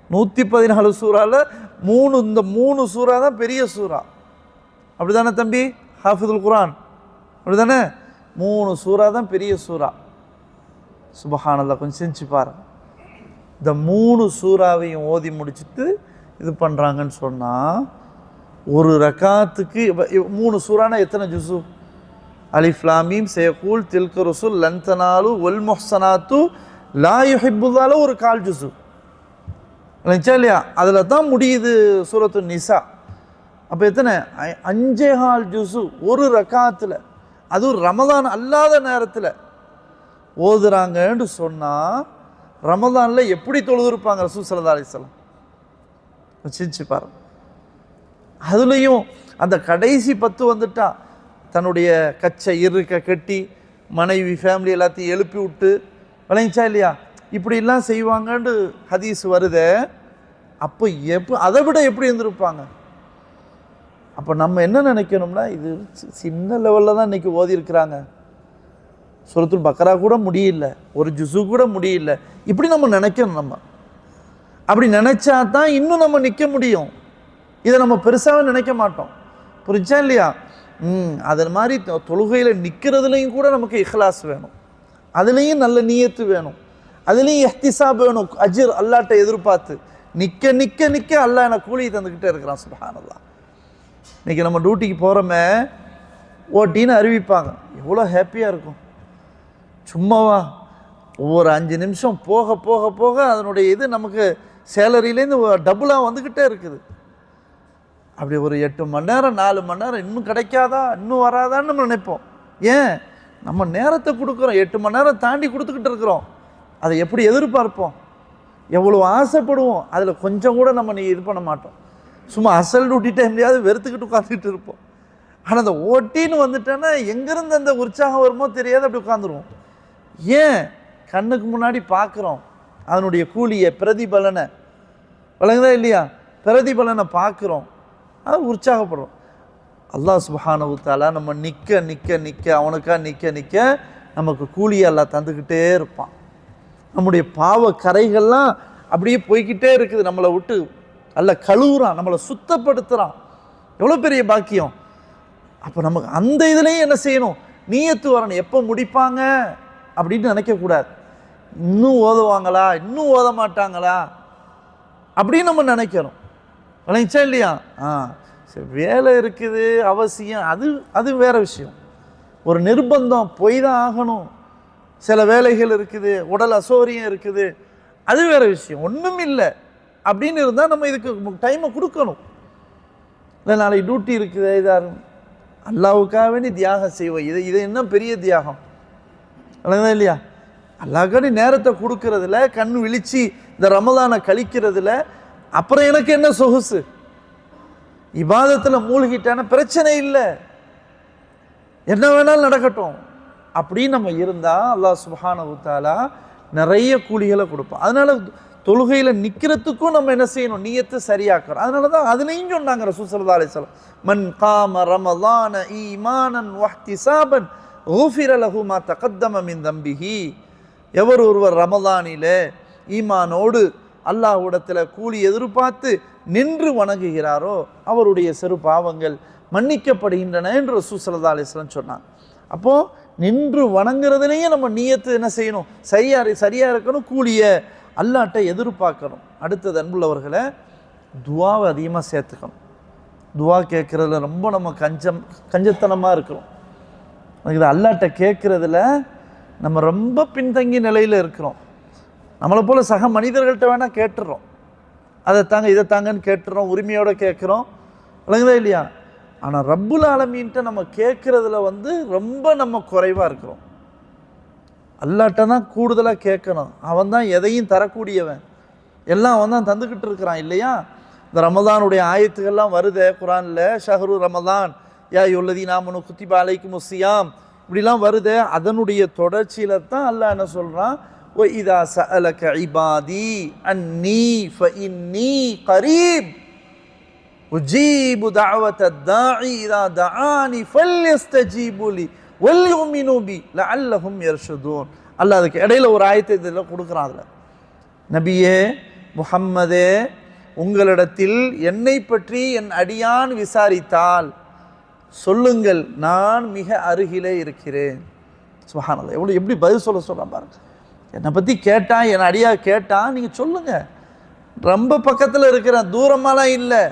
114 சூறாவில் இந்த 3 சூறா தான் பெரிய சூறா. அப்படி தானே தம்பி ஹாஃபிதுல் குர்ஆன், அப்படி தானே? 3 சூறா தான் பெரிய சூறா. சுப்ஹானல்லாஹ். கொஞ்சம் செஞ்சு பாருங்க. இந்த 3 சூறாவையும் ஓதி முடிச்சுட்டு இது பண்ணுறாங்கன்னு சொன்னால், ஒரு ரக்காத்துக்கு 3 சூறானா எத்தனை ஜுசு? அலிஃப் லாம் மீம் சயகூல் தில்க ருசுல் லன் தனாலு வல் முஹ்ஸனாத்து லா யுஹிப்புல்லாஹ் ஒரு 1/4 ஜுசு இல்லையா? அதில் தான் முடியுது சூரத்து நிசா. அப்போ எத்தனை? 5.25 ஜுசு ஒரு ரக்காத்தில், அதுவும் ரமதான் அல்லாத நேரத்தில் ஓதுறாங்கன்னு சொன்னால், ரமதானில் எப்படி தொழுதுருப்பாங்க ரசூல் ஸல்லல்லாஹு அலைஹி வஸல்லம்? சிரிச்சு பாருங்க. அதுலேயும் அந்த கடைசி 10 வந்துட்டா தன்னுடைய கச்சை இருக்க கட்டி மனைவி ஃபேமிலி எல்லாத்தையும் எழுப்பி விட்டு விளைஞ்சா இல்லையா, இப்படிலாம் செய்வாங்கன்னு ஹதீஸ் வருதே. அப்போ அதை விட எப்படி இருந்திருப்பாங்க? அப்போ நம்ம என்ன நினைக்கணும்னா, இது சின்ன லெவலில் தான் இன்றைக்கி ஓதி இருக்கிறாங்க, சூரத்துல் பக்ரா கூட முடியல, ஒரு ஜுசு கூட முடியல, இப்படி நம்ம நினைக்கணும். நம்ம அப்படி நினைச்சா தான் இன்னும் நம்ம நிற்க முடியும். இதை நம்ம பெருசாக நினைக்க மாட்டோம். புரிஞ்சா இல்லையா? அது மாதிரி தொழுகையில் நிற்கிறதுலையும் கூட நமக்கு இஹ்லாஸ் வேணும், அதுலேயும் நல்ல நியத்து வேணும், அதுலேயும் இஹ்திசாப் வேணும். அஜ்ர் அல்லாஹ்ட்ட எதிர்பார்த்து நிற்க நிற்க நிற்க அல்லாஹ் எனக்கு கூலி தந்துக்கிட்டே இருக்கிறான். சுப்ஹானல்லாஹ். இன்றைக்கி நம்ம டியூட்டிக்கு போகிறோமே, ஓட்டின்னு அறிவிப்பாங்க, எவ்வளோ ஹாப்பியாக இருக்கும். சும்மாவா? ஒவ்வொரு 5 நிமிஷம் போக போக போக அதனுடைய இது நமக்கு சேலரியிலேருந்து டபுளாக வந்துக்கிட்டே இருக்குது. அப்படி ஒரு 8 மணி நேரம் 4 மணி நேரம் இன்னும் கிடைக்காதா, இன்னும் வராதான்னு நம்ம நினைப்போம். ஏன்? நம்ம நேரத்தை கொடுக்குறோம், 8 மணி நேரம் தாண்டி கொடுத்துக்கிட்டு இருக்கிறோம். அதை எப்படி எதிர்பார்ப்போம், எவ்வளோ ஆசைப்படுவோம். அதில் கொஞ்சம் கூட நம்ம இது பண்ண மாட்டோம். சும்மா அசல் டியூட்டி டைம்லையாவது வெறுத்துக்கிட்டு உட்காந்துக்கிட்டு இருப்போம். ஆனால் அந்த ஓட்டின்னு வந்துட்டேன்னா எங்கேருந்து அந்த உற்சாகம் வருமோ தெரியாது, அப்படி உட்காந்துருவோம். ஏன்? கண்ணுக்கு முன்னாடி பார்க்குறோம் அதனுடைய கூலியை, பிரதிபலனை, வழங்குதா இல்லையா? பிரதிபலனை பார்க்குறோம், அது உற்சாகப்படுறோம். அல்லாஹ் சுப்ஹானஹு வ தஆலா நம்ம நிற்க நிற்க நிற்க அவனுக்கா நிற்க நிற்க நமக்கு கூலியை அல்லாஹ் தந்துக்கிட்டே இருப்பான். நம்முடைய பாவ கரைகள்லாம் அப்படியே போய்கிட்டே இருக்குது, நம்மளை விட்டு அல்லாஹ் கழுவுறான், நம்மளை சுத்தப்படுத்துகிறான். எவ்வளோ பெரிய பாக்கியம். அப்போ நமக்கு அந்த இதுலேயும் என்ன செய்யணும், நியத்து வரணும். எப்போ முடிப்பாங்க அப்படின்னு நினைக்கக்கூடாது. இன்னும் ஓதுவாங்களா, இன்னும் ஓத மாட்டாங்களா அப்படின்னு நம்ம நினைக்கணும். நினைச்சா இல்லையா? சரி, வேலை இருக்குது அவசியம், அது வேற விஷயம். ஒரு நிர்பந்தம், போய் தான் ஆகணும், சில வேலைகள் இருக்குது, உடல் அசௌரியம் இருக்குது, அது வேற விஷயம். ஒன்றும் இல்லை அப்படின்னு இருந்தால் நம்ம இதுக்கு டைமை கொடுக்கணும். இல்லை நாளைக்கு டியூட்டி இருக்குது, இதாக அல்லாவுக்காக வேண்டி தியாகம் செய்வோம். இது என்ன பெரிய தியாகம் இல்லையா? அல்லாஹ்க்காண்டி நேரத்தை கொடுக்கறதுல, கண் விழிச்சு இந்த ரமலானை கழிக்கிறதுல, அப்புறம் எனக்கு என்ன சொகுசு? இபாதத்தில் மூழ்கிட்டான பிரச்சனை இல்லை, என்ன வேணாலும் நடக்கட்டும் அப்படின்னு நம்ம இருந்தால் அல்லாஹ் சுப்ஹானஹு வ தஆலா நிறைய கூலிகளை கொடுப்போம். அதனால தொழுகையில் நிற்கிறதுக்கும் நம்ம என்ன செய்யணும், நியத்தை சரியாக்கணும். அதனால தான் அதுலேயும் சொன்னாங்க ரசூல் ஸல்லல்லாஹு அலைஹி வஸல்லம், மன் காம ரமலான ஈமானன் வஹ்திசாபன் குஃபிர லஹு மா தகத்தம மின் தம்பிஹி. எவர் ஒருவர் ரமலானிலே ஈமானோடு அல்லாஹ்விடத்தில் கூலி எதிர்பார்த்து நின்று வணங்குகிறாரோ அவருடைய சிறு பாவங்கள் மன்னிக்கப்படுகின்றன என்று ரசூல் ஸல்லல்லாஹு அலைஹி வஸல்லம் சொன்னாங்க. அப்போது நின்று வணங்குறதுலேயே நம்ம நியத்து என்ன செய்யணும், சரியாக இருக்கணும், கூலியை அல்லாட்ட எதிர்பார்க்கணும். அடுத்தது அன்புள்ளவர்களை, துவாவை அதிகமாக சேர்த்துக்கணும். துவா கேட்குறதுல ரொம்ப நம்ம கஞ்சத்தனமாக இருக்கிறோம். இது அல்லாட்ட கேட்குறதுல நம்ம ரொம்ப பின்தங்கிய நிலையில் இருக்கிறோம். நம்மளை போல் சக மனிதர்கள்ட்ட வேணால் கேட்டுடுறோம், அதை தாங்க இதை தாங்கன்னு கேட்டுறோம், உரிமையோடு கேட்குறோம், விளங்குதா இல்லையா? ஆனால் ரப்புல் ஆலமீன்ட்ட நம்ம கேட்குறதுல ரொம்ப நம்ம குறைவாக இருக்கிறோம். அல்லாட்ட தான் கூடுதலாக கேட்கணும். அவன் தான் எதையும் தரக்கூடியவன், எல்லாம் அவன் தான் தந்துக்கிட்டு இருக்கிறான் இல்லையா? இந்த ரமதானுடைய ஆயத்துக்கள்லாம் வருதே குரானில், ஷஹரு ரமதான் யா யுல்லதீன ஆமனு குத்திப அலைக்குமுஸ் ஸியாம், இப்படிலாம் வருதே. அதனுடைய தொடர்ச்சியில் தான் அல்லாஹ் என்ன சொல்கிறான், ஒ இதா சஅலக இபாதி அன்னி ஃபஇன்னி கரீப் உஜீபு தஅவத தாஇ இதா தஆனி ஃபல்யஸ்தஜீபு லி வல்யுமினு பி லஅல்லஹும் யர்ஷுதூன். அல்லாஹ் அதுக்கு இடையில ஒரு ஆயத்தை இதில் கொடுக்குறான். அதில், நபியே முஹம்மதே, உங்களிடத்தில் என்னை பற்றி என் அடியான் விசாரித்தால் சொல்லுங்கள், நான் மிக அருகிலே இருக்கிறேன். சுப்ஹானல்லாஹ், எவ்வளோ எப்படி பதில் சொல்கிறான் பாருங்க. என்னை பற்றி கேட்டான், என் அடியா கேட்டான், நீங்கள் சொல்லுங்கள், ரொம்ப பக்கத்தில் இருக்கிறேன், தூரமாலாம் இல்லை,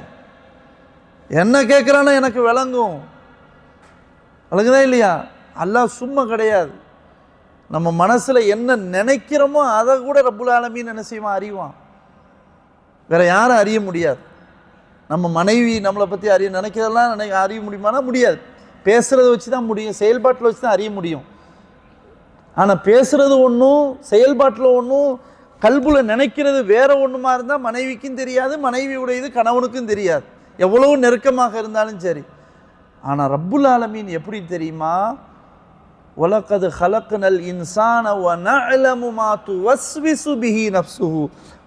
என்ன கேட்குறானோ எனக்கு விளங்கும். விளங்குதா இல்லையா? அல்லாஹ் சும்மா கிடையாது. நம்ம மனசில் என்ன நினைக்கிறோமோ அதை கூட ரப்புல் ஆலமீன் என்ன செய்வான், அறிவான். வேற யாரும் அறிய முடியாது. நம்ம மனைவி நம்மளை பற்றி நினைக்கிறதெல்லாம் அறிய முடியுமானா முடியாது. பேசுகிறத வச்சு தான் முடியும், செயல்பாட்டில் வச்சு தான் அறிய முடியும். ஆனால் பேசுகிறது ஒன்றும், செயல்பாட்டில் ஒன்றும், கல்புல நினைக்கிறது வேற ஒன்றுமா இருந்தால் மனைவிக்கும் தெரியாது, மனைவியுடையது கணவனுக்கும் தெரியாது, எவ்வளவு நெருக்கமாக இருந்தாலும் சரி. ஆனால் ரப்புல் ஆலமீன் எப்படி தெரியுமா, வலகத் ஹலக்னல் இன்சான வ நஅலமு மா துவஸ்விசு பிஹி நஃப்ஸுஹு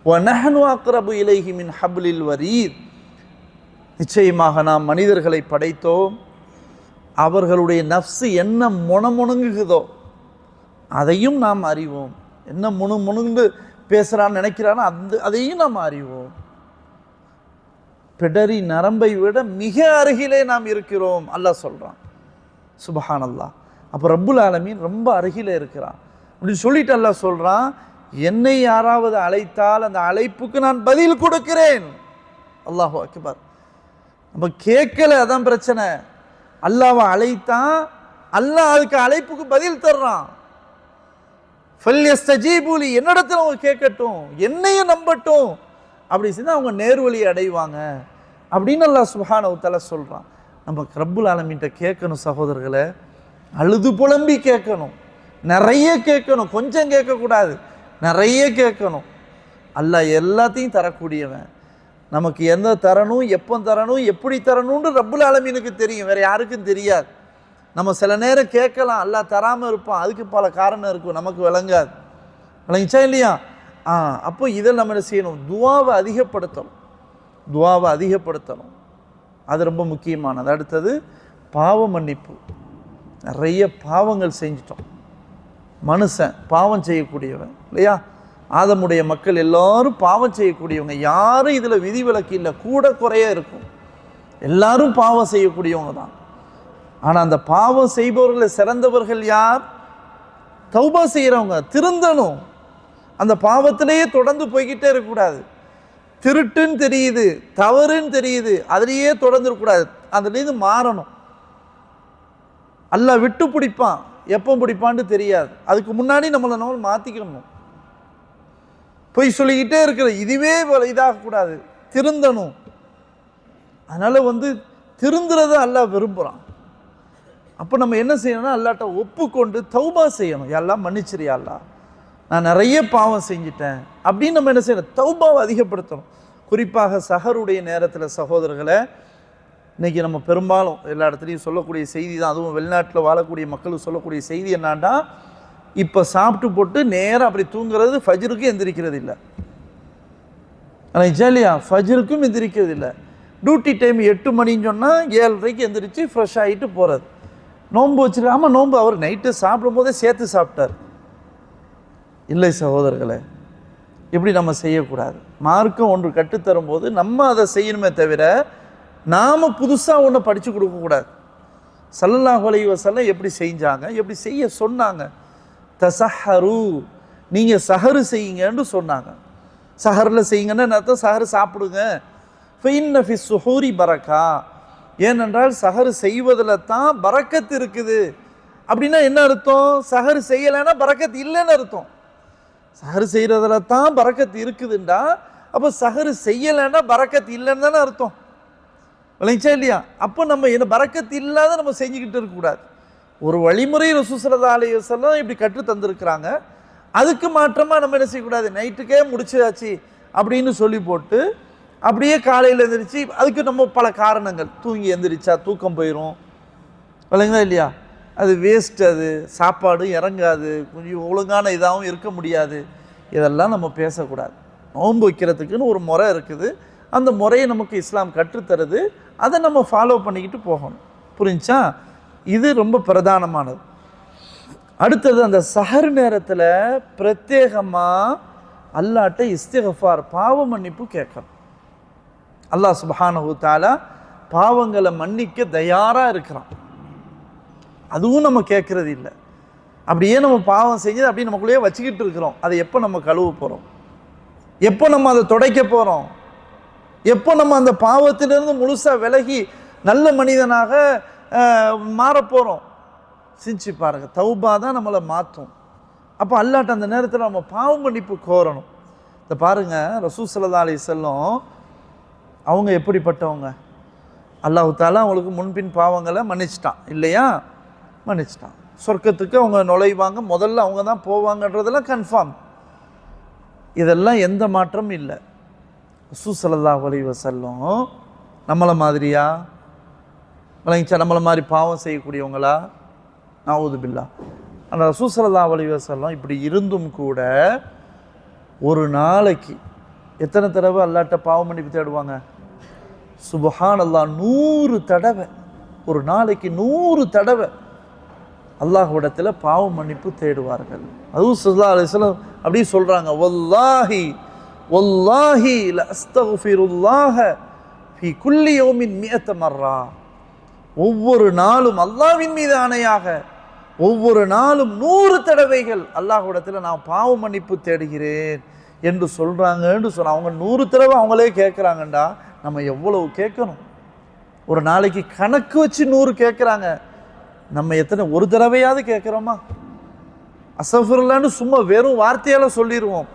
வ நஹ்னு அக்ரபு இலைஹி மின் ஹப்லில் வரீத். நிச்சயமாக நாம் மனிதர்களை படைத்தோம், அவர்களுடைய நஃப்ஸு என்ன முணமுணுங்குதோ அதையும் நாம் அறிவோம். என்ன முணுமுணுன்னு பேசுகிறான்னு நினைக்கிறானோ அதையும் நாம் அறிவோம். பிடரி நரம்பை விட மிக அருகிலே நாம் இருக்கிறோம் அல்லாஹ் சொல்கிறான். சுப்ஹானல்லாஹ். அப்போ ரப்புல் ஆலமீன் ரொம்ப அருகிலே இருக்கிறான் அப்படின்னு சொல்லிட்டு அல்லாஹ் சொல்கிறான், என்னை யாராவது அழைத்தால் அந்த அழைப்புக்கு நான் பதில் கொடுக்கிறேன். அல்லாஹு அக்பர். நம்ம கேட்கல, அதான் பிரச்சனை. அல்லாஹ்வை அழைத்தான், அல்லாஹ் அதுக்கு அழைப்புக்கு பதில் தர்றான். ஃபல்யஸ்தஜீபு லி, என்னிடத்தில் அவங்க கேட்கட்டும், என்னையும் நம்பட்டும், அப்படி செஞ்சா அவங்க நேர்வழி அடைவாங்க அப்படின்னு அல்லாஹ் சுப்ஹானஹு வ தஆலா சொல்கிறான். நம்ம ரப்புல் ஆலமீன்ட்ட கேட்கணும் சகோதரர்களை, அழுது புலம்பி கேட்கணும், நிறைய கேட்கணும், கொஞ்சம் கேட்கக்கூடாது, நிறைய கேட்கணும். அல்லாஹ் எல்லாத்தையும் தரக்கூடியவன். நமக்கு எந்த தரணும், எப்போ தரணும், எப்படி தரணும்னு ரப்புல் ஆலமீனுக்கு தெரியும், வேற யாருக்கும் தெரியாது. நம்ம சில நேரம் கேட்கலாம், அல்லாஹ் தராமல் இருப்பான், அதுக்கு பல காரணம் இருக்கும், நமக்கு விளங்காது. விளங்கிச்சா இல்லையா? அப்போ இதில் நம்ம என்ன செய்யணும், துவாவை அதிகப்படுத்தணும், துவாவை அதிகப்படுத்தணும். அது ரொம்ப முக்கியமானது. அடுத்தது பாவ மன்னிப்பு. நிறைய பாவங்கள் செஞ்சிட்டோம். மனுஷன் பாவம் செய்யக்கூடியவன் இல்லையா? ஆதமுடைய மக்கள் எல்லாரும் பாவம் செய்யக்கூடியவங்க, யாரும் இதில் விதிவிலக்கு இல்லை, கூட குறைய இருக்கும், எல்லாரும் பாவம் செய்யக்கூடியவங்க தான். ஆனால் அந்த பாவம் செய்பவர்களில் சிறந்தவர்கள் யார்? தௌபா செய்கிறவங்க. திருந்தணும், அந்த பாவத்திலேயே தொடர்ந்து போய்கிட்டே இருக்கக்கூடாது. திருட்டுன்னு தெரியுது, தவறுன்னு தெரியுது, அதுலேயே தொடர்ந்து இருக்கக்கூடாது, அதுலேருந்து மாறணும். அல்லாஹ் விட்டு பிடிப்பான், எப்போ பிடிப்பான்னு தெரியாது, அதுக்கு முன்னாடி நம்ம மாற்றிக்கணும். பொய் சொல்லிக்கிட்டே இருக்கிற இதுவே இதாகக்கூடாது, திருந்தணும். அதனால் திருந்துறத அல்லாஹ் விரும்புகிறான். அப்போ நம்ம என்ன செய்யணும்னா அல்லாஹ்ட்ட ஒப்புக்கொண்டு தௌபா செய்யணும். எல்லாம் மன்னிச்சிரியா அல்லாஹ், நான் நிறைய பாவம் செஞ்சிட்டேன் அப்படின்னு நம்ம என்ன செய்யணும், தௌபாவை அதிகப்படுத்தணும். குறிப்பாக சஹருடைய நேரத்தில் சகோதரர்களை, இன்றைக்கி நம்ம பெரும்பாலும் எல்லா இடத்துலையும் சொல்லக்கூடிய செய்தி தான், அதுவும் வெளிநாட்டில் வாழக்கூடிய மக்களுக்கு சொல்லக்கூடிய செய்தி என்னான்டா, இப்போ சாப்பிட்டு போட்டு நேராக அப்படி தூங்குறது, ஃபஜ்ருக்கு எந்திரிக்கிறது இல்லை. ஆனால் இல்லையா, ஃபஜ்ருக்கும் எந்திரிக்கிறது இல்லை. டியூட்டி டைம் 8 மணின்னு சொன்னால் 7:30க்கு எந்திரிச்சு ஃப்ரெஷ் ஆகிட்டு போகிறது. நோன்பு வச்சுருக்க, ஆமாம் நோன்பு அவர் நைட்டு சாப்பிடும் போதே சேர்த்து சாப்பிட்டார். இல்லை சகோதரர்களே, இப்படி நம்ம செய்யக்கூடாது. மார்க்கம் ஒன்று கற்றுத்தரும்போது நம்ம அதை செய்யணுமே தவிர நாம் புதுசாக ஒன்று படித்து கொடுக்கக்கூடாது. ஸல்லல்லாஹு அலைஹி வஸல்லம் எப்படி செஞ்சாங்க, எப்படி செய்ய சொன்னாங்க. தஸஹரு, நீங்கள் சஹரு செய்யுங்கன்னு சொன்னாங்க. சஹரில் செய்யுங்கன்னு அர்த்தம், சஹர் சாப்பிடுங்க. ஃபைன்ன ஃபி சுஹூரி பரக்கா, ஏனென்றால் சஹர் செய்வதில் தான் பரக்கத்து இருக்குது. அப்படின்னா என்ன அர்த்தம்? சஹர் செய்யலைன்னா பரக்கத்து இல்லைன்னு அர்த்தம். சஹர் செய்கிறதுல தான் பரக்கத்து இருக்குதுண்டா, அப்போ சஹர் செய்யலைன்னா பரக்கத்து இல்லைன்னு தானே அர்த்தம். விளைச்சா இல்லையா? அப்போ நம்ம என்ன பரக்கத்து இல்லாத நம்ம செஞ்சுக்கிட்டு இருக்கக்கூடாது. ஒரு வழிமுறை ரசூல் ஸல்லல்லாஹு அலைஹி வஸல்லம் இப்படி கற்று தந்திருக்கிறாங்க. அதுக்கு மாற்றமாக நம்ம என்ன செய்யக்கூடாது, நைட்டுக்கே முடிச்சாச்சு அப்படின்னு சொல்லி போட்டு அப்படியே காலையில் எழுந்திரிச்சு, அதுக்கு நம்ம பல காரணங்கள், தூங்கி எழுந்திரிச்சா தூக்கம் போயிடும், விளங்குதா இல்லையா, அது வேஸ்ட், அது சாப்பாடு இறங்காது, கொஞ்சம் ஒழுங்கான இதாகவும் இருக்க முடியாது, இதெல்லாம் நம்ம பேசக்கூடாது. நோன்பு வைக்கிறதுக்குன்னு ஒரு முறை இருக்குது, அந்த முறையை நமக்கு இஸ்லாம் கற்றுத்தருது, அதை நம்ம ஃபாலோ பண்ணிக்கிட்டு போகணும். புரிஞ்சா? இது ரொம்ப பிரதானமானது. அடுத்தது, அந்த சஹர் நேரத்தில் பிரத்யேகமாக அல்லாஹ்ட்ட இஸ்திக்ஃபார், பாவ மன்னிப்பு கேட்கணும். அல்லாஹ் சுப்ஹானஹு தஆலா பாவங்களை மன்னிக்க தயாராக இருக்கிறான். அதுவும் நம்ம கேட்கறது இல்லை. அப்படியே நம்ம பாவம் செஞ்சது அப்படியே நமக்குள்ளேயே வச்சுக்கிட்டு இருக்கிறோம். அதை எப்போ நம்ம கழுவ போகிறோம்? எப்போ நம்ம அதை துடைக்க போகிறோம்? எப்போ நம்ம அந்த பாவத்திலிருந்து முழுசாக விலகி நல்ல மனிதனாக மாறப்போகிறோம்? சிந்திச்சு பாருங்க. தௌபா தான் நம்மளை மாற்றும். அப்போ அல்லாஹ்ட்ட அந்த நேரத்தில் நம்ம பாவ மன்னிப்பு கோரணும். இதை பாருங்க, ரசூல் ஸல்லல்லாஹு அலைஹி வஸல்லம் அவங்க எப்படிப்பட்டவங்க? அல்லாஹ் தஆலா அவங்களுக்கு முன்பின் பாவங்களை மன்னிச்சிட்டான் இல்லையா? மன்னிச்சிட்டான். சொர்க்கத்துக்கு அவங்க நுழைவாங்க, முதல்ல அவங்க தான் போவாங்கன்றதெல்லாம் கன்ஃபார்ம். இதெல்லாம் எந்த மாற்றமும் இல்லை. ரசூல் ஸல்லல்லாஹு அலைஹி வஸல்லம் நம்மளை மாதிரியா? விளங்கிச்சா? நம்மளை மாதிரி பாவம் செய்யக்கூடியவங்களா? நஊது பில்லாஹ். அந்த ரசூல் ஸல்லல்லாஹு அலைஹி வஸல்லம் இப்படி இருந்தும் கூட ஒரு நாளைக்கு எத்தனை தடவை அல்லாஹ்ட்ட பாவ மன்னிப்பு தேடுவாங்க? சுப்ஹானல்லாஹ், 100 தடவை. ஒரு நாளைக்கு 100 தடவை அல்லாஹ்விடத்தில் பாவ மன்னிப்பு தேடுவார்கள். அதுவும் ஸல்லல்லாஹு அலைஹி வஸல்லம் அப்படி சொல்கிறாங்க, வல்லாஹி வல்லாஹி ல அஸ்தக்ஃபிருல்லாஹ ஃபீ குல்லி யௌமின் 100 மர்ரா. ஒவ்வொரு நாளும், அல்லாஹ்வின் மீது ஆணையாக, ஒவ்வொரு நாளும் 100 தடவைகள் அல்லாஹ்விடத்தில் நான் பாவ மன்னிப்பு தேடுகிறேன் என்று சொல்கிறாங்கன்னு சொன்ன. அவங்க 100 தடவை அவங்களே கேட்குறாங்கண்டா, நம்ம எவ்வளவு கேட்கணும்? ஒரு நாளைக்கு கணக்கு வச்சு 100 கேட்குறாங்க. நம்ம எத்தனை ஒரு தடவையாவது கேட்குறோமா? அஸ்தக்ஃபிருல்லான்னு சும்மா வெறும் வார்த்தையால் சொல்லிடுவோம்.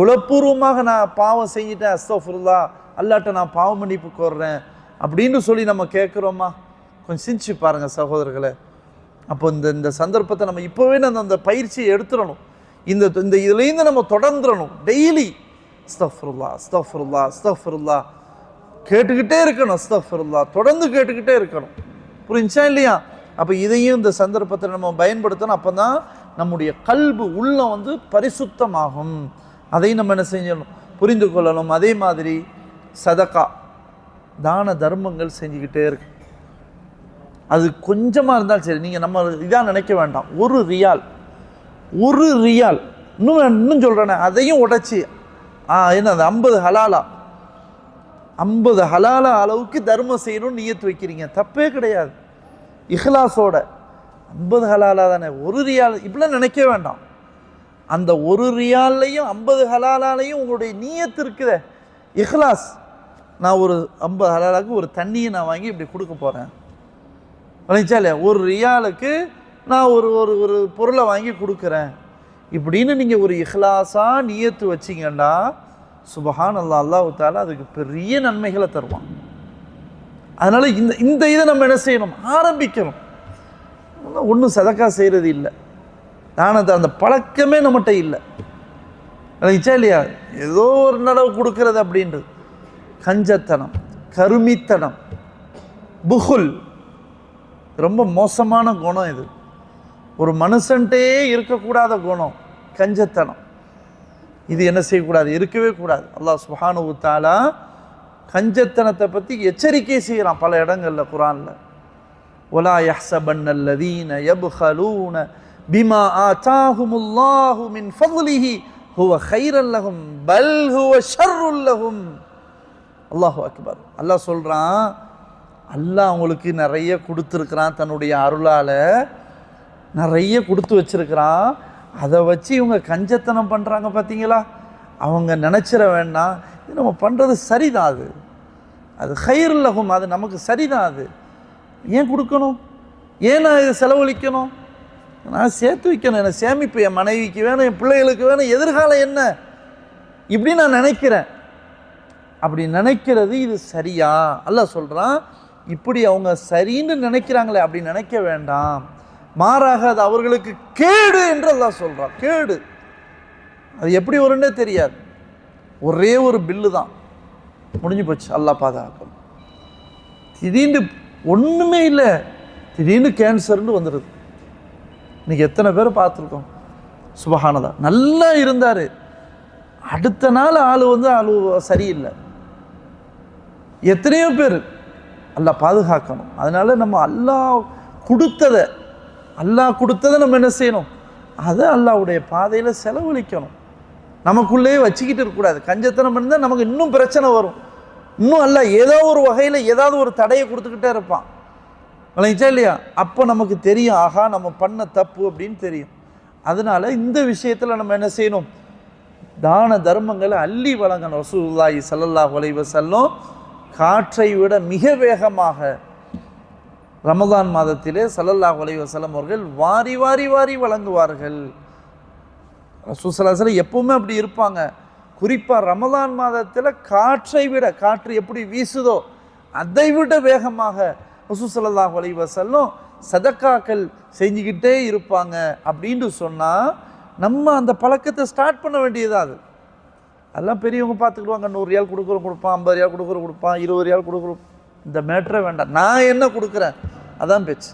உளப்பூர்வமாக நான் பாவம் செஞ்சிட்டேன், அஸ்தக்ஃபிருல்லா, அல்லாஹ்ட்ட நான் பாவ மன்னிப்பு கோர்றேன் அப்படின்னு சொல்லி நம்ம கேட்குறோமா? கொஞ்சம் சிந்திச்சு பாருங்கள் சகோதரர்களே. அப்போ இந்த சந்தர்ப்பத்தை நம்ம இப்போவே நம்ம அந்த பயிற்சியை எடுத்துடணும். இந்த இதுலேருந்து நம்ம தொடர்ந்துடணும். டெய்லி அஸ்தக்ஃபிருல்லா அஸ்தக்ஃபிருல்லா அஸ்தக்ஃபிருல்லா கேட்டுக்கிட்டே இருக்கணும். அஸ்தக்ஃபிருல்லா தொடர்ந்து கேட்டுக்கிட்டே இருக்கணும். புரிஞ்சா இல்லையா? அப்போ இதையும் இந்த சந்தர்ப்பத்தை நம்ம பயன்படுத்தணும். அப்போ தான் நம்முடைய கல்பு உள்ளம் பரிசுத்தமாகும். அதையும் நம்ம என்ன செஞ்சணும், புரிந்து கொள்ளணும். அதே மாதிரி சதகா, தான தர்மங்கள் செஞ்சுக்கிட்டே இருக்கு. அது கொஞ்சமாக இருந்தாலும் சரி, நீங்கள் நம்ம இதாக நினைக்க வேண்டாம். ஒரு ரியால் இன்னும் சொல்கிறேனே, அதையும் உடைச்சி என்ன அது 50 ஹலாலா, 50 ஹலாலா அளவுக்கு தர்மம் செய்யணும்னு நியத்து வைக்கிறீங்க, தப்பே கிடையாது. இஹ்லாஸோட 50 ஹலாலா தானே, ஒரு ரியால் இப்படிலாம் நினைக்க வேண்டாம். அந்த ஒரு ரியால்லையும் 50 ஹலாலாலையும் உங்களுடைய நியத்து இருக்குதே, இஹ்லாஸ். நான் ஒரு 50 ஹலாலாவுக்கு ஒரு தண்ணியை நான் வாங்கி இப்படி கொடுக்க போகிறேன், விளைச்சா இல்லையா? ஒரு ரியாலுக்கு நான் ஒரு பொருளை வாங்கி கொடுக்குறேன் இப்படின்னு நீங்கள் ஒரு இஹ்லாஸாக நியத்து வச்சிங்கன்னா சுப்ஹானல்லாஹ், அல்லாஹ் தஆலா அதுக்கு பெரிய நன்மைகளை தருவான். அதனால் இந்த இதை நம்ம என்ன செய்யணும், ஆரம்பிக்கணும். ஒன்றும் சதக்கா செய்கிறது இல்லை, தானத்தை அந்த பழக்கமே நம்மகிட்ட இல்லை, விளைச்சா இல்லையா? ஏதோ ஒரு நடவு கொடுக்கறது அப்படின்றது கஞ்சத்தனம், கருமித்தனம், புகுல், ரொம்ப மோசமான குணம். இது ஒரு மனுஷன்ட்டே இருக்கக்கூடாத குணம், கஞ்சத்தனம். இது என்ன செய்யக்கூடாது, இருக்கவே கூடாது. அல்லாஹ் சுப்ஹானஹு தஆலா கஞ்சத்தனத்தை பற்றி எச்சரிக்கை செய்கிறான் பல இடங்களில் குர்ஆனில். வலா யஹ்ஸபன்னல்லதீன யப்ஹலூன பிமா ஆதாஹுமுல்லாஹு மின் ஃபضலிஹி ஹுவ கைரன் லஹும் பல் ஹுவ ஷர்ருல் லஹும். அல்லாஹு அக்பர். அல்லாஹ் சொல்கிறான், அல்லாஹ் அவங்களுக்கு நிறைய கொடுத்துருக்குறான், தன்னுடைய அருளால் நிறைய கொடுத்து வச்சிருக்கிறான். அதை வச்சு இவங்க கஞ்சத்தனம் பண்ணுறாங்க பார்த்தீங்களா? அவங்க நினச்சிட வேண்டாம் இது நம்ம பண்ணுறது சரிதான், அது ஹைருல்லகும், அது நமக்கு சரிதான், அது ஏன் கொடுக்கணும், ஏன் நான் இதை செலவழிக்கணும், நான் சேர்த்து வைக்கணும், என்னை சேமிப்பு என் மனைவிக்கு வேணும், என் பிள்ளைகளுக்கு வேணும், எதிர்காலம் என்ன இப்படி நான் நினைக்கிறேன். அப்படி நினைக்கிறது இது சரியா? அல்லாஹ் சொல்கிறான், இப்படி அவங்க சரின்னு நினைக்கிறாங்களே அப்படி நினைக்க வேண்டாம், மாறாக அது அவர்களுக்கு கேடு என்று அல்லாஹ் சொல்கிறான். கேடு அது எப்படி வரும்னே தெரியாது, ஒரே ஒரு பில்லு தான் முடிஞ்சு போச்சு, அல்லாஹ் பாதுகாக்கணும். திடீர்னு ஒன்றுமே இல்லை, திடீர்னு கேன்சர்னு வந்துடுது. இன்னைக்கு எத்தனை பேர் பார்த்துருக்கோம். சுபஹானல்லாஹ், நல்லா இருந்தார், அடுத்த நாள் ஆள் சரியில்லை. எத்தனையோ பேர். அல்லாஹ் பாதுகாக்கணும். அதனால நம்ம அல்லாஹ் கொடுத்ததை நம்ம என்ன செய்யணும், அதை அல்லாஹ்வுடைய பாதையில் செலவழிக்கணும். நமக்குள்ளேயே வச்சுக்கிட்டு இருக்கக்கூடாது. கஞ்சத்தனம் இருந்தால் நமக்கு இன்னும் பிரச்சனை வரும். இன்னும் அல்லாஹ் ஏதோ ஒரு வகையில் ஏதாவது ஒரு தடையை கொடுத்துக்கிட்டே இருப்பான், விளங்கிச்சா இல்லையா? அப்போ நமக்கு தெரியும், ஆகா நம்ம பண்ண தப்பு அப்படின்னு தெரியும். அதனால இந்த விஷயத்தில் நம்ம என்ன செய்யணும், தான தர்மங்களை அள்ளி வழங்கணும். ரசூலுல்லாஹி ஸல்லல்லாஹு அலைஹி வஸல்லம் காற்றை விட மிக வேகமாக ரமதான் மாதத்திலே ஸல்லல்லாஹு அலைஹி வஸல்லம் அவர்கள் வாரி வாரி வாரி வழங்குவார்கள். ரசூல் ஸல்லல்லாஹு அலைஹி வஸல்லம் எப்பவுமே அப்படி இருப்பாங்க. குறிப்பாக ரமதான் மாதத்தில் காற்றை விட, காற்று எப்படி வீசுதோ அதை விட வேகமாக ரசூல் ஸல்லல்லாஹு அலைஹி வஸல்லம் சதக்காக்கள் செஞ்சுக்கிட்டே இருப்பாங்க. அப்படின்னு சொன்னால் நம்ம அந்த பழக்கத்தை ஸ்டார்ட் பண்ண வேண்டியது. அதெல்லாம் பெரியவங்க பார்த்துக்கிடுவாங்க. 100 ரியால் கொடுப்பான், 50 ரியால் கொடுப்பான், 20 ரியால் கொடுக்குறோம். இந்த மேட்டரே வேண்டாம். நான் என்ன கொடுக்குறேன் அதான் பேச்சு.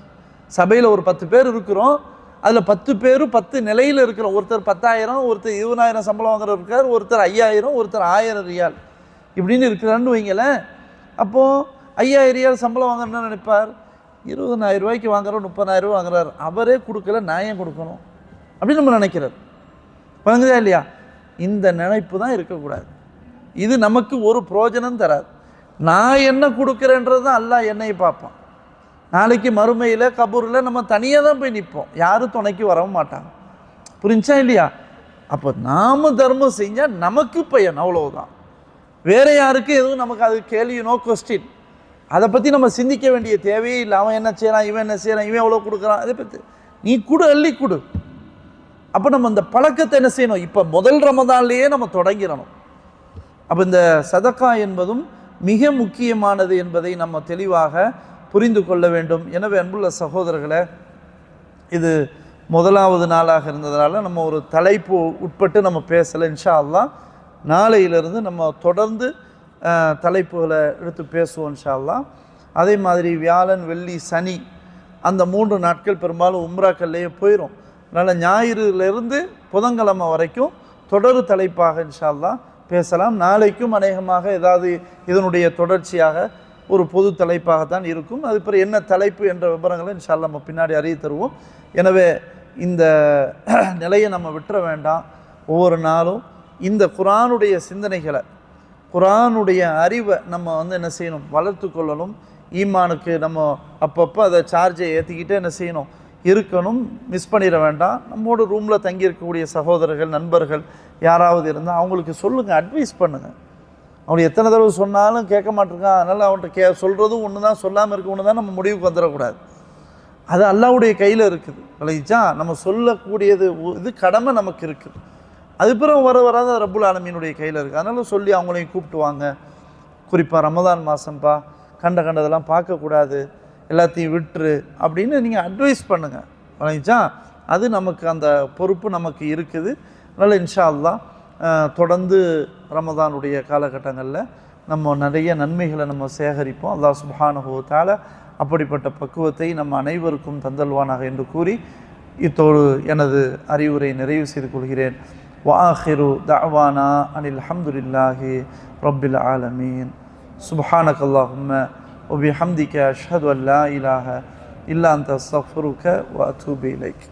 சபையில் ஒரு 10 பேர் இருக்கிறோம், அதில் 10 பேரும் 10 நிலையில் இருக்கிறோம். ஒருத்தர் 10,000, ஒருத்தர் 20,000 சம்பளம் வாங்குறவர் இருக்கார், ஒருத்தர் 5,000, ஒருத்தர் 1000 ரியால் இப்படின்னு இருக்கிறான்னு வைங்களேன். அப்போது 5,000 ரியால் சம்பளம் வாங்குறேன்னு நினைப்பார், 20,000 ரூபாய்க்கு வாங்குறோம், 30,000 ரூபா வாங்குறாரு, அவரே கொடுக்கல, நான் ஏன் கொடுக்கணும் அப்படின்னு நம்ம நினைக்கிறார். வழங்குதா இல்லையா? இந்த நினைப்பு தான் இருக்கக்கூடாது. இது நமக்கு ஒரு பிரயோஜனம் தராது. நான் என்ன கொடுக்குறேன்றது தான் அல்லாஹ் என்னை பார்ப்பான். நாளைக்கு மறுமையில் கபூரில் நம்ம தனியாக தான் போய் நிற்போம், யாரும் துணைக்கு வரவும் மாட்டாங்க. புரிஞ்சா இல்லையா? அப்போ நாம் தர்மம் செஞ்சால் நமக்கு பயன், அவ்வளவுதான். வேற யாருக்கு எதுவும் நமக்கு அது கேள்வி, நோ கொஸ்டின். அதை பற்றி நம்ம சிந்திக்க வேண்டிய தேவையே இல்லை. அவன் என்ன செய்கிறான், இவன் என்ன செய்கிறான், இவன் எவ்வளோ கொடுக்குறான், அதை பற்றி நீ கொடு, அள்ளி கொடு. அப்போ நம்ம அந்த பழக்கத்தை என்ன செய்யணும், இப்போ முதல் ரமதான்லேயே நம்ம தொடங்கிடணும். அப்போ இந்த சதக்கா என்பதும் மிக முக்கியமானது என்பதை நம்ம தெளிவாக புரிந்து கொள்ள வேண்டும். எனவே அன்புள்ள சகோதரர்களை, இது முதலாவது நாளாக இருந்ததுனால நம்ம ஒரு தலைப்பு உட்பட்டு நம்ம பேசலை. இன்ஷா அல்லாஹ் நாளையிலிருந்து நம்ம தொடர்ந்து தலைப்புகளை எடுத்து பேசுவோம் இன்ஷா அல்லாஹ். அதே மாதிரி வியாழன், வெள்ளி, சனி அந்த 3 நாட்கள் பெரும்பாலும் உம்ராக்கள்லேயே போயிடும். அதனால் ஞாயிறுலேருந்து புதன்கிழமை வரைக்கும் தொடர் தலைப்பாக இன்ஷா அல்லாஹ் பேசலாம். நாளைக்கும் அநேகமாக ஏதாவது இதனுடைய தொடர்ச்சியாக ஒரு பொது தலைப்பாகத்தான் இருக்கும். அது பிறகு என்ன தலைப்பு என்ற விவரங்களை இன்ஷா அல்லாஹ் நம்ம பின்னாடி அறிய தருவோம். எனவே இந்த நிலையை நம்ம விட்டுற வேண்டாம். ஒவ்வொரு நாளும் இந்த குர்ஆனுடைய சிந்தனைகளை, குர்ஆனுடைய அறிவை நம்ம என்ன செய்யணும், வளர்த்து கொள்ளணும். ஈமானுக்கு நம்ம அப்பப்போ அதை சார்ஜை ஏற்றிக்கிட்டே என்ன செய்யணும், இருக்கணும். மிஸ் பண்ணிட வேண்டாம். நம்மோட ரூமில் தங்கி இருக்கக்கூடிய சகோதரர்கள், நண்பர்கள் யாராவது இருந்தால் அவங்களுக்கு சொல்லுங்கள், அட்வைஸ் பண்ணுங்கள். அவனுக்கு எத்தனை தடவை சொன்னாலும் கேட்க மாட்டிருக்கான், அதனால் அவன்கிட்ட சொல்கிறதும் ஒன்று தான், சொல்லாமல் இருக்க ஒன்று தான். நம்ம முடிவுக்கு வந்துடக்கூடாது. அது அல்லாஹ்வுடைய கையில் இருக்குது. விளைச்சா நம்ம சொல்லக்கூடியது இது கடமை நமக்கு இருக்குது. அது பிறகு வராத ரப்புல் ஆலமீனுடைய கையில் இருக்குது. அதனால் சொல்லி அவங்களையும் கூப்பிட்டு வாங்க. குறிப்பாக ரமதான் மாதம்ப்பா, கண்டதெல்லாம் பார்க்கக்கூடாது, எல்லாத்தையும் விட்டுரு அப்படின்னு நீங்கள் அட்வைஸ் பண்ணுங்கள். விளைச்சா அது நமக்கு அந்த பொறுப்பு நமக்கு இருக்குது. அதனால் இன்ஷா அல்லாஹ் தொடர்ந்து ரமதானுடைய காலகட்டங்களில் நம்ம நிறைய நன்மைகளை நம்ம சேகரிப்போம். அல்லாஹ் சுப்ஹானஹு வ தஆலா அப்படிப்பட்ட பக்குவத்தை நம்ம அனைவருக்கும் தந்தல்வானாக என்று கூறி இத்தோடு எனது அறிவுரை நிறைவு செய்து கொள்கிறேன். வஆஹிரு தஅவானா அனில் ஹம்துலில்லாஹி ரப்பில் ஆலமீன். சுப்ஹானக்கல்லாஹும்ம வபிஹம்திக அஷ்ஹது அன் லா இலாஹா இல்லா அன்த அஸ்தக்ஃபிருக வ அத்தூபு இலைக்.